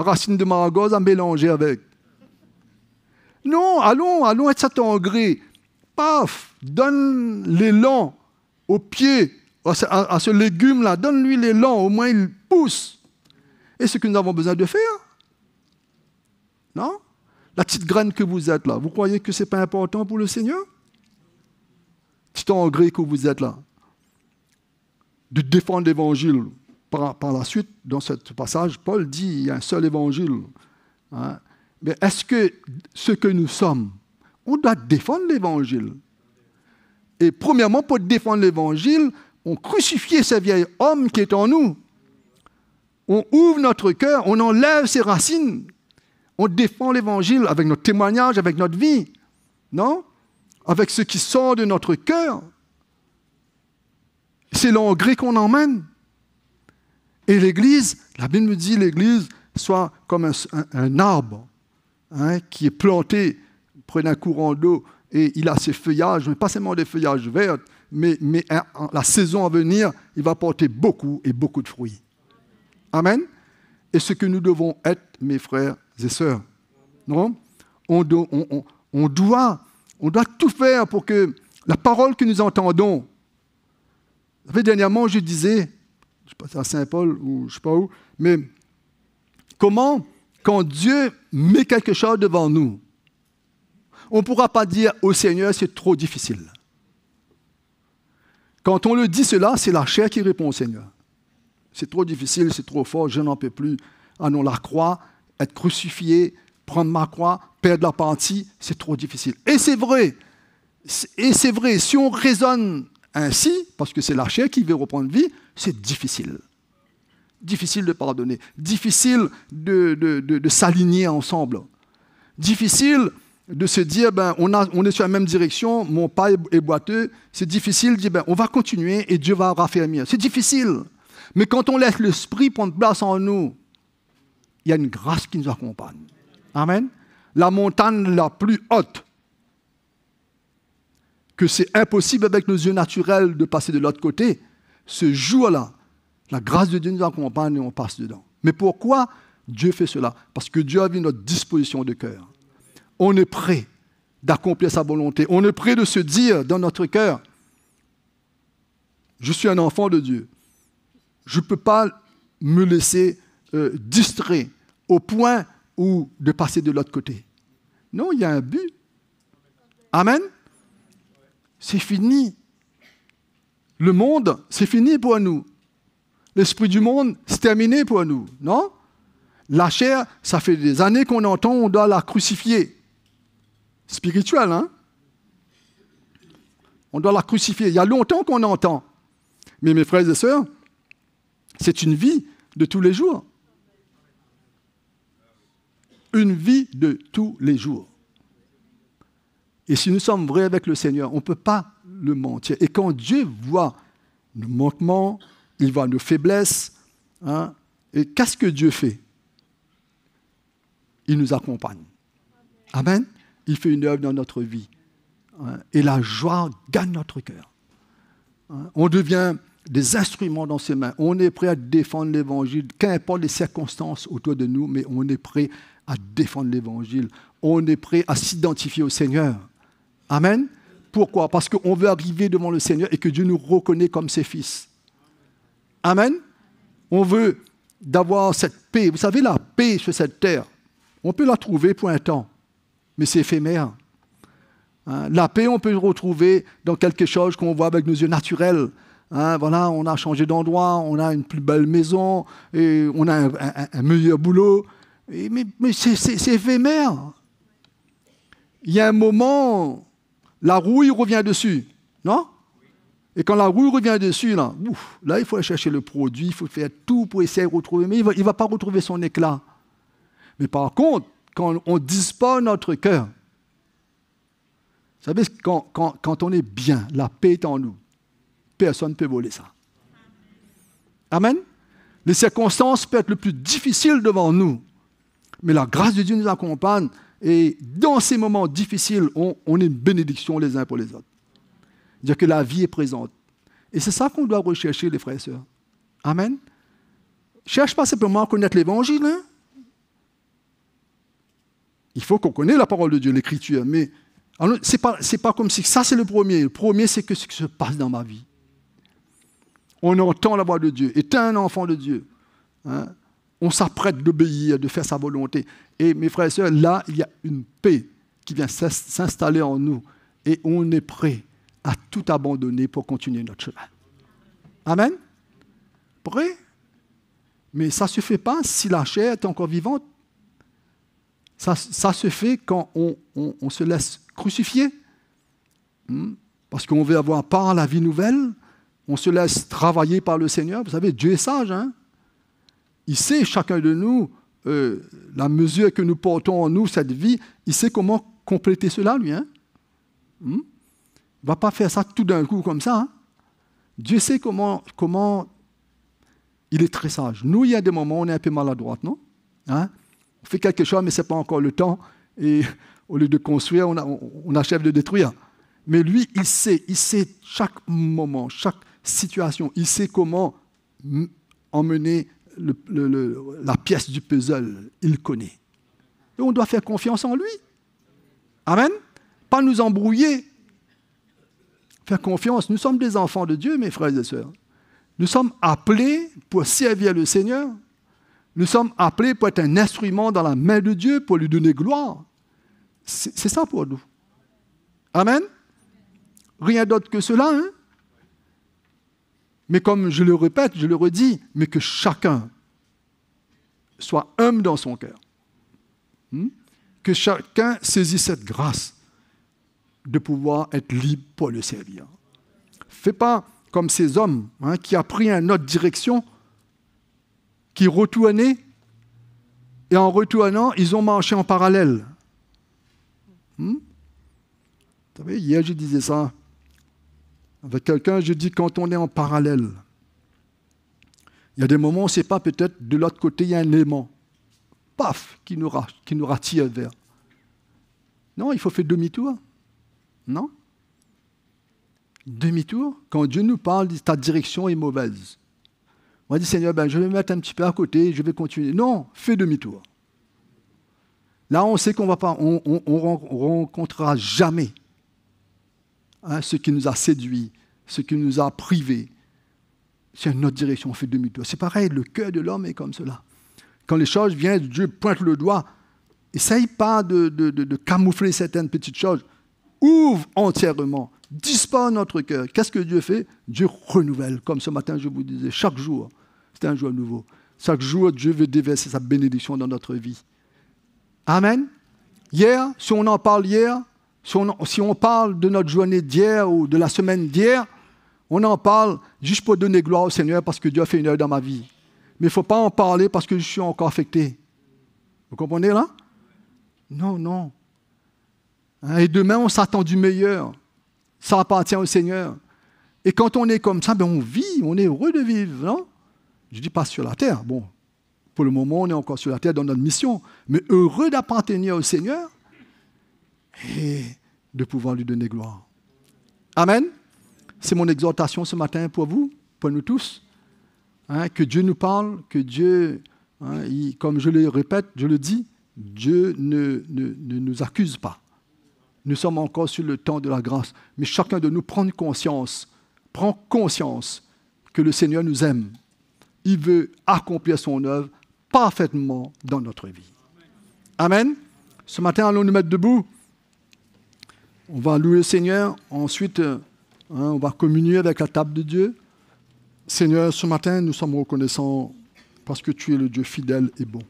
racine de margosse à mélanger avec. Non, allons être cet engrais. Paf, donne l'élan au pied, à ce légume-là, donne-lui l'élan, au moins il pousse. Et ce que nous avons besoin de faire. Non? La petite graine que vous êtes là, vous croyez que ce n'est pas important pour le Seigneur? Petit engrais que vous êtes là. De défendre l'évangile. Par la suite, dans ce passage, Paul dit il y a un seul évangile. Hein? Mais est-ce que ce que nous sommes, on doit défendre l'évangile? Et premièrement, pour défendre l'évangile, on crucifie ce vieil homme qui est en nous. On ouvre notre cœur, on enlève ses racines. On défend l'évangile avec notre témoignage, avec notre vie. Non? Avec ce qui sort de notre cœur. C'est l'engrais qu'on emmène. Et l'Église, la Bible nous dit l'Église soit comme un arbre, hein, qui est planté près d'un courant d'eau et il a ses feuillages, mais pas seulement des feuillages verts, mais la saison à venir, il va porter beaucoup et beaucoup de fruits. Amen. Et ce que nous devons être, mes frères et sœurs. Non? On doit tout faire pour que la parole que nous entendons. Vous savez, dernièrement, je disais, je ne sais pas, à Saint-Paul ou je ne sais pas où, mais comment, quand Dieu met quelque chose devant nous, on ne pourra pas dire au Seigneur, c'est trop difficile. Quand on le dit cela, c'est la chair qui répond au Seigneur. C'est trop difficile, c'est trop fort, je n'en peux plus. Ah non, la croix, être crucifié, prendre ma croix, perdre la partie, c'est trop difficile. Et c'est vrai. Et c'est vrai, si on raisonne ainsi, parce que c'est la chair qui veut reprendre vie, c'est difficile. Difficile de pardonner. Difficile de s'aligner ensemble. Difficile de se dire, on est sur la même direction, mon pas est boiteux. C'est difficile de dire, on va continuer et Dieu va raffermir. C'est difficile. Mais quand on laisse l'Esprit prendre place en nous, il y a une grâce qui nous accompagne. Amen. La montagne la plus haute, que c'est impossible avec nos yeux naturels de passer de l'autre côté, ce jour-là, la grâce de Dieu nous accompagne et on passe dedans. Mais pourquoi Dieu fait cela? Parce que Dieu a vu notre disposition de cœur. On est prêt d'accomplir sa volonté. On est prêt de se dire dans notre cœur, je suis un enfant de Dieu. Je ne peux pas me laisser distraire au point où de passer de l'autre côté. Non, il y a un but. Amen. C'est fini. Le monde, c'est fini pour nous. L'esprit du monde, c'est terminé pour nous. Non? La chair, ça fait des années qu'on entend, on doit la crucifier. Spirituel, hein? On doit la crucifier. Il y a longtemps qu'on entend. Mais mes frères et sœurs, c'est une vie de tous les jours. Une vie de tous les jours. Et si nous sommes vrais avec le Seigneur, on ne peut pas le mentir. Et quand Dieu voit nos manquements, il voit nos faiblesses, hein, et qu'est-ce que Dieu fait? Il nous accompagne. Amen. Il fait une œuvre dans notre vie. Hein, et la joie gagne notre cœur. Hein, on devient des instruments dans ses mains. On est prêt à défendre l'Évangile, qu'importe les circonstances autour de nous, mais on est prêt à défendre l'Évangile. On est prêt à s'identifier au Seigneur. Amen. Pourquoi? Parce qu'on veut arriver devant le Seigneur et que Dieu nous reconnaît comme ses fils. Amen. On veut d'avoir cette paix. Vous savez, la paix sur cette terre, on peut la trouver pour un temps, mais c'est éphémère. Hein? La paix, on peut le retrouver dans quelque chose qu'on voit avec nos yeux naturels. Hein, voilà, on a changé d'endroit, on a une plus belle maison, et on a un meilleur boulot. Mais c'est éphémère. Il y a un moment, la rouille revient dessus, non? Et quand la rouille revient dessus, là, il faut aller chercher le produit, il faut faire tout pour essayer de retrouver, mais il ne va pas retrouver son éclat. Mais par contre, quand on dispose notre cœur, vous savez, quand on est bien, la paix est en nous. Personne ne peut voler ça. Amen. Les circonstances peuvent être le plus difficiles devant nous, mais la grâce de Dieu nous accompagne et dans ces moments difficiles, on est une bénédiction les uns pour les autres. C'est-à-dire que la vie est présente. Et c'est ça qu'on doit rechercher, les frères et sœurs. Amen. Cherche pas simplement à connaître l'Évangile. Hein? il faut qu'on connaisse la parole de Dieu, l'Écriture. Mais ce n'est pas comme si ça, c'est le premier. Le premier, c'est que ce qui se passe dans ma vie. On entend la voix de Dieu. Et tu es un enfant de Dieu. Hein? On s'apprête d'obéir, de faire sa volonté. Et mes frères et sœurs, là, il y a une paix qui vient s'installer en nous. Et on est prêt à tout abandonner pour continuer notre chemin. Amen? Prêt? Mais ça ne se fait pas si la chair est encore vivante. Ça se fait quand on se laisse crucifier. Parce qu'on veut avoir part à la vie nouvelle. On se laisse travailler par le Seigneur. Vous savez, Dieu est sage. Hein? Il sait, chacun de nous, la mesure que nous portons en nous, cette vie, il sait comment compléter cela, lui. Hein? Il ne va pas faire ça tout d'un coup comme ça. Hein? Dieu sait comment il est très sage. Nous, il y a des moments où on est un peu maladroite, non? Hein? On fait quelque chose, mais ce n'est pas encore le temps. Et au lieu de construire, on achève de détruire. Mais lui, il sait chaque moment, chaque situation. Il sait comment emmener la pièce du puzzle. Il connaît. Et on doit faire confiance en lui. Amen. Pas nous embrouiller. Faire confiance. Nous sommes des enfants de Dieu, mes frères et sœurs. Nous sommes appelés pour servir le Seigneur. Nous sommes appelés pour être un instrument dans la main de Dieu, pour lui donner gloire. C'est ça pour nous. Amen. Rien d'autre que cela. Hein? Mais comme je le répète, je le redis, mais que chacun soit humble dans son cœur. Que chacun saisisse cette grâce de pouvoir être libre pour le servir. Fais pas comme ces hommes qui ont pris une autre direction, qui retournaient, et en retournant, ils ont marché en parallèle. Vous savez, hier, je disais ça avec quelqu'un, je dis quand on est en parallèle, il y a des moments où on ne sait pas, peut-être de l'autre côté, il y a un aimant, paf, qui nous rattire vers. Non, il faut faire demi-tour. Non? Demi-tour, quand Dieu nous parle, ta direction est mauvaise. On dit, Seigneur, je vais me mettre un petit peu à côté, je vais continuer. Non, fais demi-tour. Là, on sait qu'on va pas, on rencontrera jamais ce qui nous a séduit, ce qui nous a privés. C'est une autre direction, on fait demi-tour. C'est pareil, le cœur de l'homme est comme cela. Quand les choses viennent, Dieu pointe le doigt. Essaye pas de camoufler certaines petites choses. Ouvre entièrement. Dispose notre cœur. Qu'est-ce que Dieu fait? Dieu renouvelle. Comme ce matin, je vous disais, chaque jour, c'est un jour nouveau. Chaque jour, Dieu veut déverser sa bénédiction dans notre vie. Amen. Hier, si on en parle hier, si on parle de notre journée d'hier ou de la semaine d'hier, on en parle juste pour donner gloire au Seigneur parce que Dieu a fait une œuvre dans ma vie. Mais il ne faut pas en parler parce que je suis encore affecté. Vous comprenez là? Non. Et demain, on s'attend du meilleur. Ça appartient au Seigneur. Et quand on est comme ça, on vit, on est heureux de vivre, non? Je ne dis pas sur la terre. Bon, pour le moment, on est encore sur la terre dans notre mission. Mais heureux d'appartenir au Seigneur et de pouvoir lui donner gloire. Amen. C'est mon exhortation ce matin pour vous, pour nous tous. Que Dieu nous parle, que Dieu, comme je le répète, je le dis, Dieu ne nous accuse pas. Nous sommes encore sur le temps de la grâce. Mais chacun de nous prend conscience que le Seigneur nous aime. Il veut accomplir son œuvre parfaitement dans notre vie. Amen. Ce matin, allons nous mettre debout. On va louer le Seigneur. Ensuite, on va communier avec la table de Dieu. Seigneur, ce matin, nous sommes reconnaissants parce que tu es le Dieu fidèle et bon.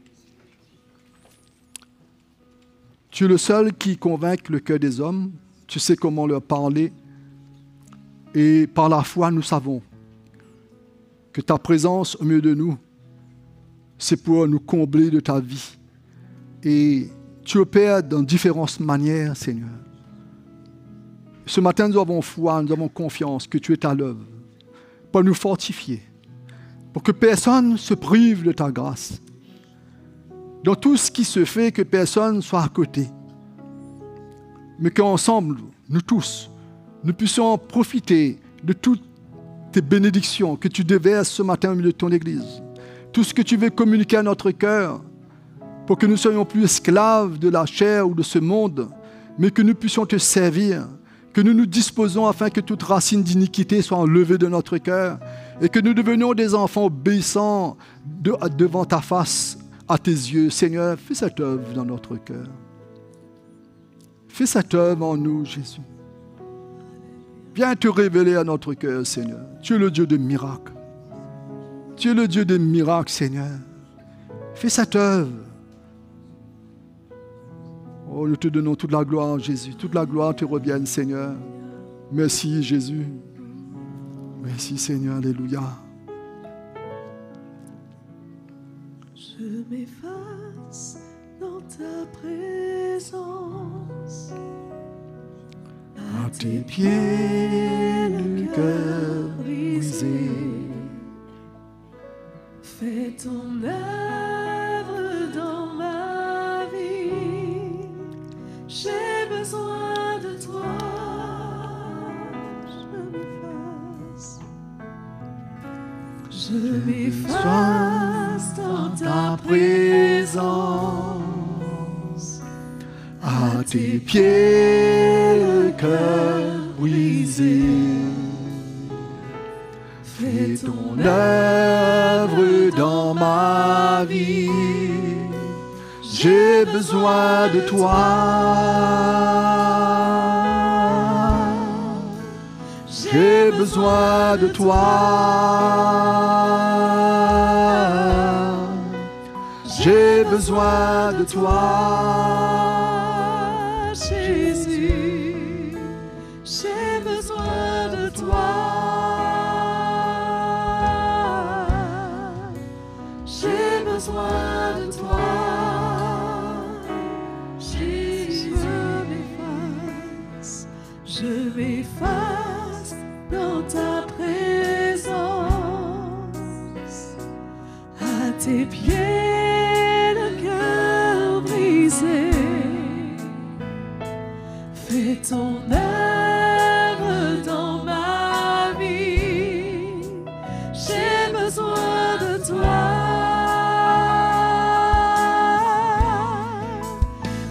Tu es le seul qui convainc le cœur des hommes. Tu sais comment leur parler. Et par la foi, nous savons que ta présence au milieu de nous, c'est pour nous combler de ta vie. Et tu opères dans différentes manières, Seigneur. Ce matin, nous avons foi, nous avons confiance que tu es à l'œuvre pour nous fortifier, pour que personne ne se prive de ta grâce. Dans tout ce qui se fait, que personne soit à côté. Mais qu'ensemble, nous tous, nous puissions profiter de toutes tes bénédictions que tu déverses ce matin au milieu de ton Église. Tout ce que tu veux communiquer à notre cœur, pour que nous ne soyons plus esclaves de la chair ou de ce monde, mais que nous puissions te servir, que nous nous disposons afin que toute racine d'iniquité soit enlevée de notre cœur et que nous devenions des enfants obéissants devant ta face, à tes yeux. Seigneur, fais cette œuvre dans notre cœur. Fais cette œuvre en nous, Jésus. Viens te révéler à notre cœur, Seigneur. Tu es le Dieu des miracles. Tu es le Dieu des miracles, Seigneur. Fais cette œuvre. Oh, nous te donnons toute la gloire, Jésus. Toute la gloire te revienne, Seigneur. Merci, Jésus. Merci, Seigneur. Alléluia. Je m'efface dans ta présence. À tes pieds, le cœur brisé. Fais ton œuvre dans ma vie. J'ai besoin de toi. Je m'efface dans ta présence. À tes pieds, le cœur brisé. Fais ton œuvre dans ma vie. J'ai besoin de toi. J'ai besoin de toi. J'ai besoin de toi. Jésus, j'ai besoin de toi. J'ai besoin de toi. Jésus, je m'efface dans ta présence. À tes pieds, le cœur brisé. Fais ton œuvre dans ma vie. J'ai besoin de toi.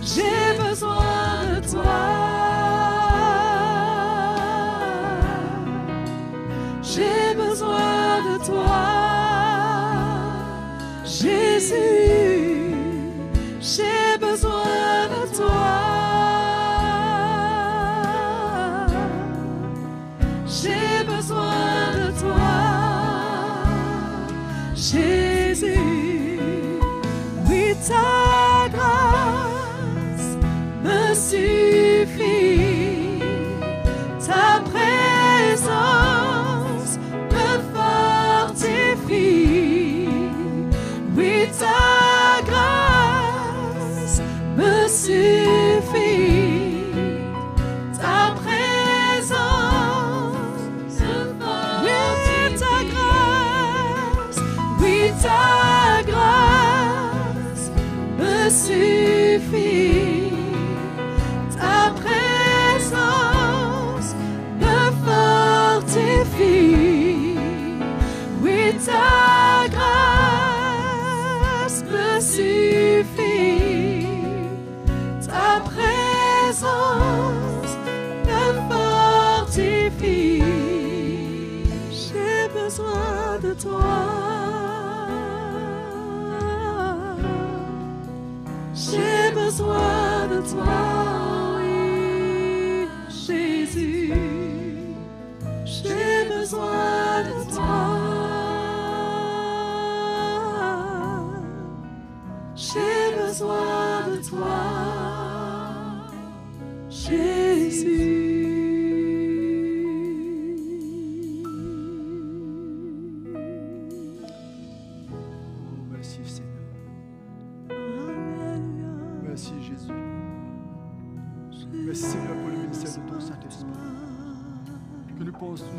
J'ai besoin de toi. J'ai besoin de toi. Jésus, j'ai besoin de toi. J'ai besoin de toi, Jésus. Oui, ta grâce me suffit. Ta présence me fortifie. Oui, ta grâce me suffit. Ta présence me fortifie. Oui, ta grâce me suffit. Ta présence me fortifie. Oui, ta grâce me suffit. Ta présence me fortifie. J'ai besoin de toi. J'ai besoin de toi, oui, Jésus. J'ai besoin de toi. J'ai besoin de toi, Jésus. Oh, merci Seigneur. Merci Jésus. Merci Seigneur pour le ministère de ton Saint-Esprit. Que nous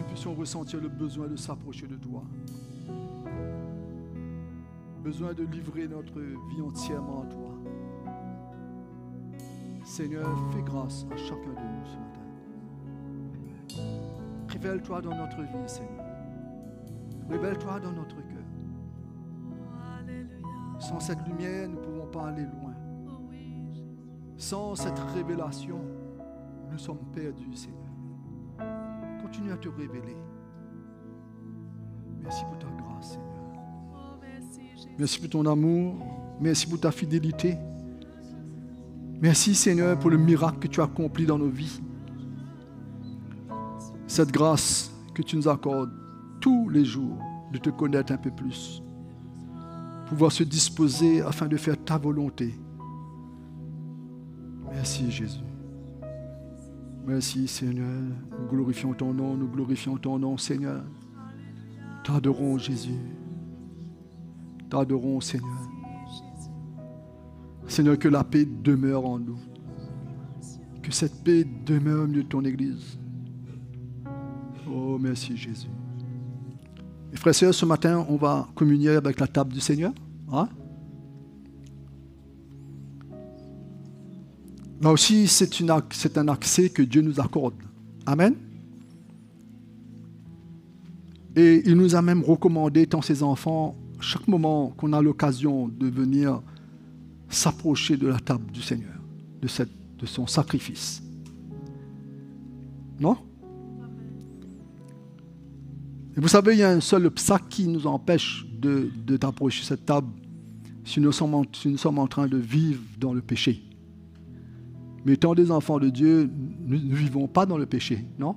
puissions ressentir le besoin de s'approcher de toi. Besoin de livrer notre vie entièrement à toi. Seigneur, fais grâce à chacun de nous ce matin. Révèle-toi dans notre vie, Seigneur. Révèle-toi dans notre cœur. Sans cette lumière, nous ne pouvons pas aller loin. Sans cette révélation, nous sommes perdus, Seigneur. Continue à te révéler. Merci pour ta grâce, Seigneur. Merci pour ton amour. Merci pour ta fidélité. Merci, Seigneur, pour le miracle que tu as accompli dans nos vies. Cette grâce que tu nous accordes tous les jours de te connaître un peu plus. Pouvoir se disposer afin de faire ta volonté. Merci, Jésus. Merci, Seigneur. Nous glorifions ton nom, nous glorifions ton nom, Seigneur. T'adorons, Jésus. T'adorons, Seigneur. Seigneur, que la paix demeure en nous. Que cette paix demeure au milieu de ton Église. Oh, merci, Jésus. Mes frères et sœurs, ce matin, on va communier avec la table du Seigneur. Hein? Là aussi, c'est un accès que Dieu nous accorde. Amen. Et il nous a même recommandé, tant ses enfants, chaque moment qu'on a l'occasion de venir s'approcher de la table du Seigneur, de son sacrifice. Non? Et vous savez, il y a un seul obstacle qui nous empêche d'approcher cette table si nous sommes en train de vivre dans le péché. Mais étant des enfants de Dieu, nous ne vivons pas dans le péché, non?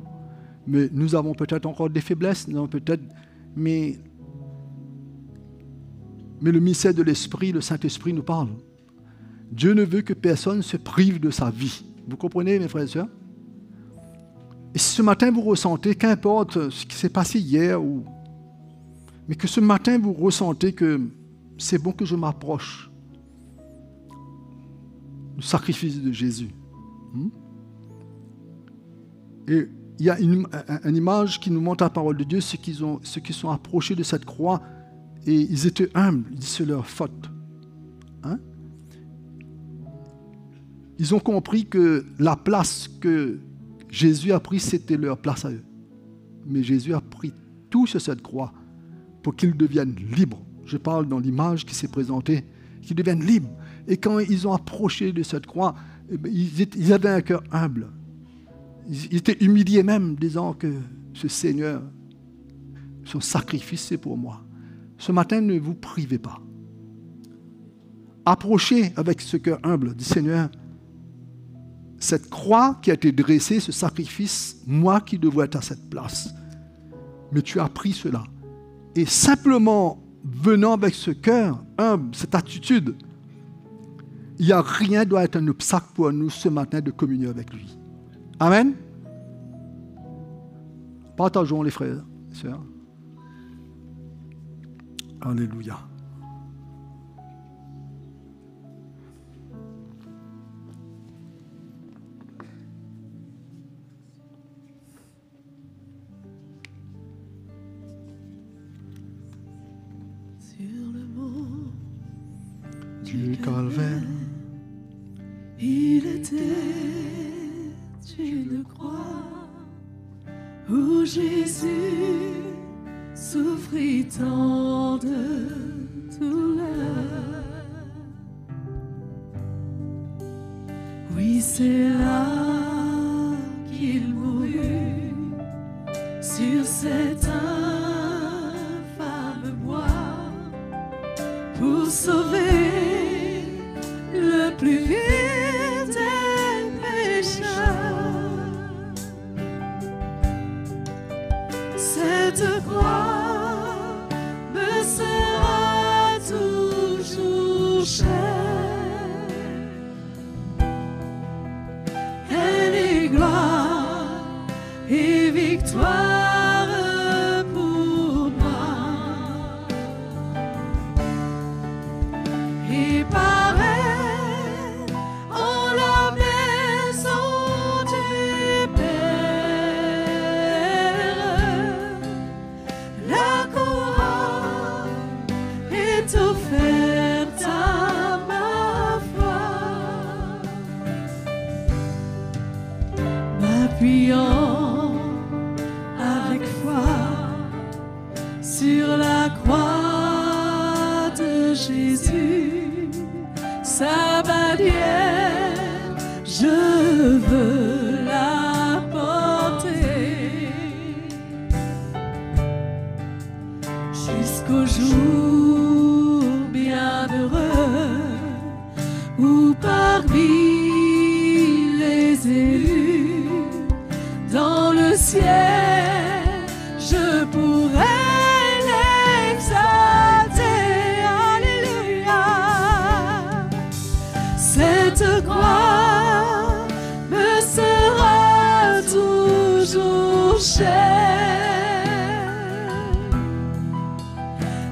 Mais nous avons peut-être encore des faiblesses, mais le mystère de l'Esprit, le Saint-Esprit nous parle. Dieu ne veut que personne se prive de sa vie. Vous comprenez, mes frères et sœurs? Et si ce matin vous ressentez, qu'importe ce qui s'est passé hier, mais que ce matin vous ressentez que c'est bon que je m'approche du sacrifice de Jésus. Et il y a une image qui nous montre la parole de Dieu, ceux qui sont approchés de cette croix, et ils étaient humbles, ils disent c'est leur faute. Hein? Ils ont compris que la place que Jésus a prise, c'était leur place à eux. Mais Jésus a pris tout sur cette croix pour qu'ils deviennent libres. Je parle dans l'image qui s'est présentée, qu'ils deviennent libres. Et quand ils ont approché de cette croix, ils avaient un cœur humble. Ils étaient humiliés même, disant que ce Seigneur, son sacrifice, c'est pour moi. Ce matin, ne vous privez pas. Approchez avec ce cœur humble du Seigneur. Cette croix qui a été dressée, ce sacrifice, moi qui devrais être à cette place. Mais tu as pris cela. Et simplement venant avec ce cœur humble, cette attitude, il n'y a rien qui doit être un obstacle pour nous ce matin de communier avec lui. Amen. Partageons les frères et sœurs. Alléluia. Sur le mont Du calvaire, il était une croix où Jésus souffrit tant de douleur. Oui, c'est là qu'il mourut sur cet infâme bois pour sauver le plus vil des pécheurs. Cette croix me sera toujours chère. Elle est gloire et victoire pour moi. Et par elle, en la maison du Père, la couronne est offerte à ma foi. M'appuyant avec foi sur la croix de Jésus, veux la porter jusqu'au jour bienheureux où parmi les élus dans le ciel je pourrai l'exalter. Alléluia. Cette gloire me sera toujours chère.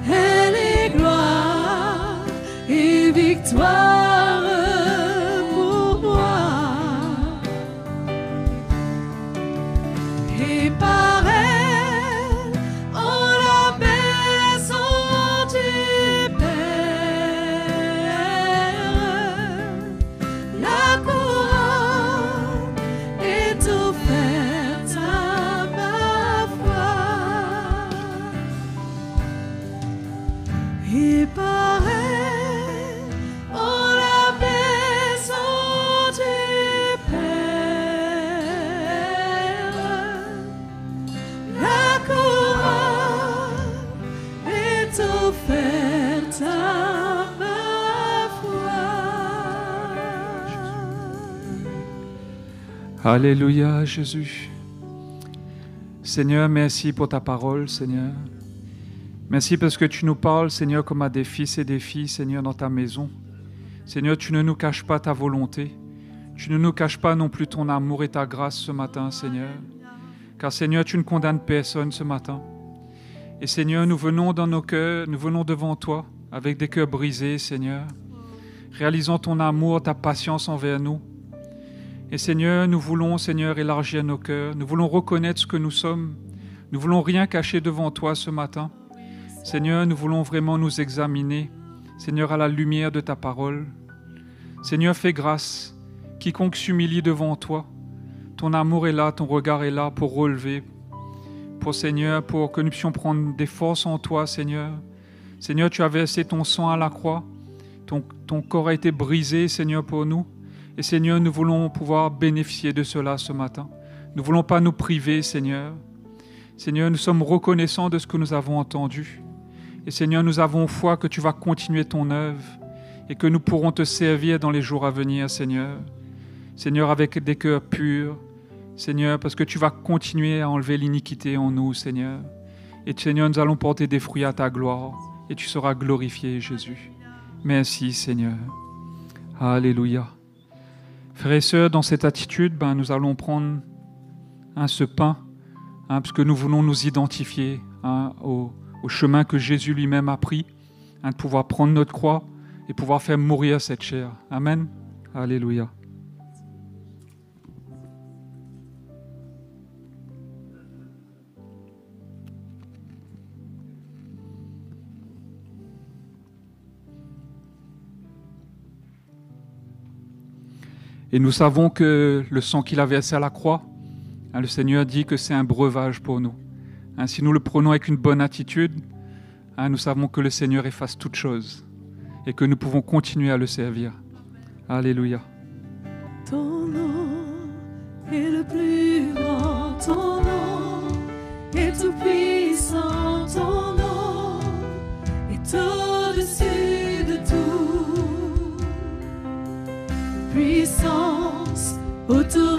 Elle est gloire et victoire pour moi. Et par elle, en la maison du Père, la couronne est offerte à ma foi. Et par elle, en la maison du Père, la couronne est offerte à ma foi. Alléluia, Jésus. Seigneur, merci pour ta parole, Seigneur. Merci parce que tu nous parles, Seigneur, comme à des fils et des filles, Seigneur, dans ta maison. Seigneur, tu ne nous caches pas ta volonté. Tu ne nous caches pas non plus ton amour et ta grâce ce matin, Seigneur. Car, Seigneur, tu ne condamnes personne ce matin. Et, Seigneur, nous venons dans nos cœurs, nous venons devant toi avec des cœurs brisés, Seigneur. Réalisons ton amour, ta patience envers nous. Et, Seigneur, nous voulons, Seigneur, élargir nos cœurs. Nous voulons reconnaître ce que nous sommes. Nous voulons rien cacher devant toi ce matin. Seigneur, nous voulons vraiment nous examiner, Seigneur, à la lumière de ta parole. Seigneur, fais grâce. Quiconque s'humilie devant toi, ton amour est là, ton regard est là pour relever, pour, Seigneur, pour que nous puissions prendre des forces en toi, Seigneur. Seigneur, tu as versé ton sang à la croix, ton corps a été brisé, Seigneur, pour nous. Et, Seigneur, nous voulons pouvoir bénéficier de cela ce matin. Nous ne voulons pas nous priver, Seigneur. Seigneur, nous sommes reconnaissants de ce que nous avons entendu. Et Seigneur, nous avons foi que tu vas continuer ton œuvre et que nous pourrons te servir dans les jours à venir, Seigneur. Seigneur, avec des cœurs purs, Seigneur, parce que tu vas continuer à enlever l'iniquité en nous, Seigneur. Et Seigneur, nous allons porter des fruits à ta gloire et tu seras glorifié, Jésus. Merci, Seigneur. Alléluia. Frères et sœurs, dans cette attitude, nous allons prendre ce pain, parce que nous voulons nous identifier au chemin que Jésus lui-même a pris, de pouvoir prendre notre croix et pouvoir faire mourir cette chair. Amen. Alléluia. Et nous savons que le sang qu'il a versé à la croix, le Seigneur dit que c'est un breuvage pour nous. Si nous le prenons avec une bonne attitude, nous savons que le Seigneur efface toutes choses et que nous pouvons continuer à le servir. Alléluia. Ton nom est le plus grand, ton nom est tout puissant, ton nom est au-dessus de tout. Puissance autour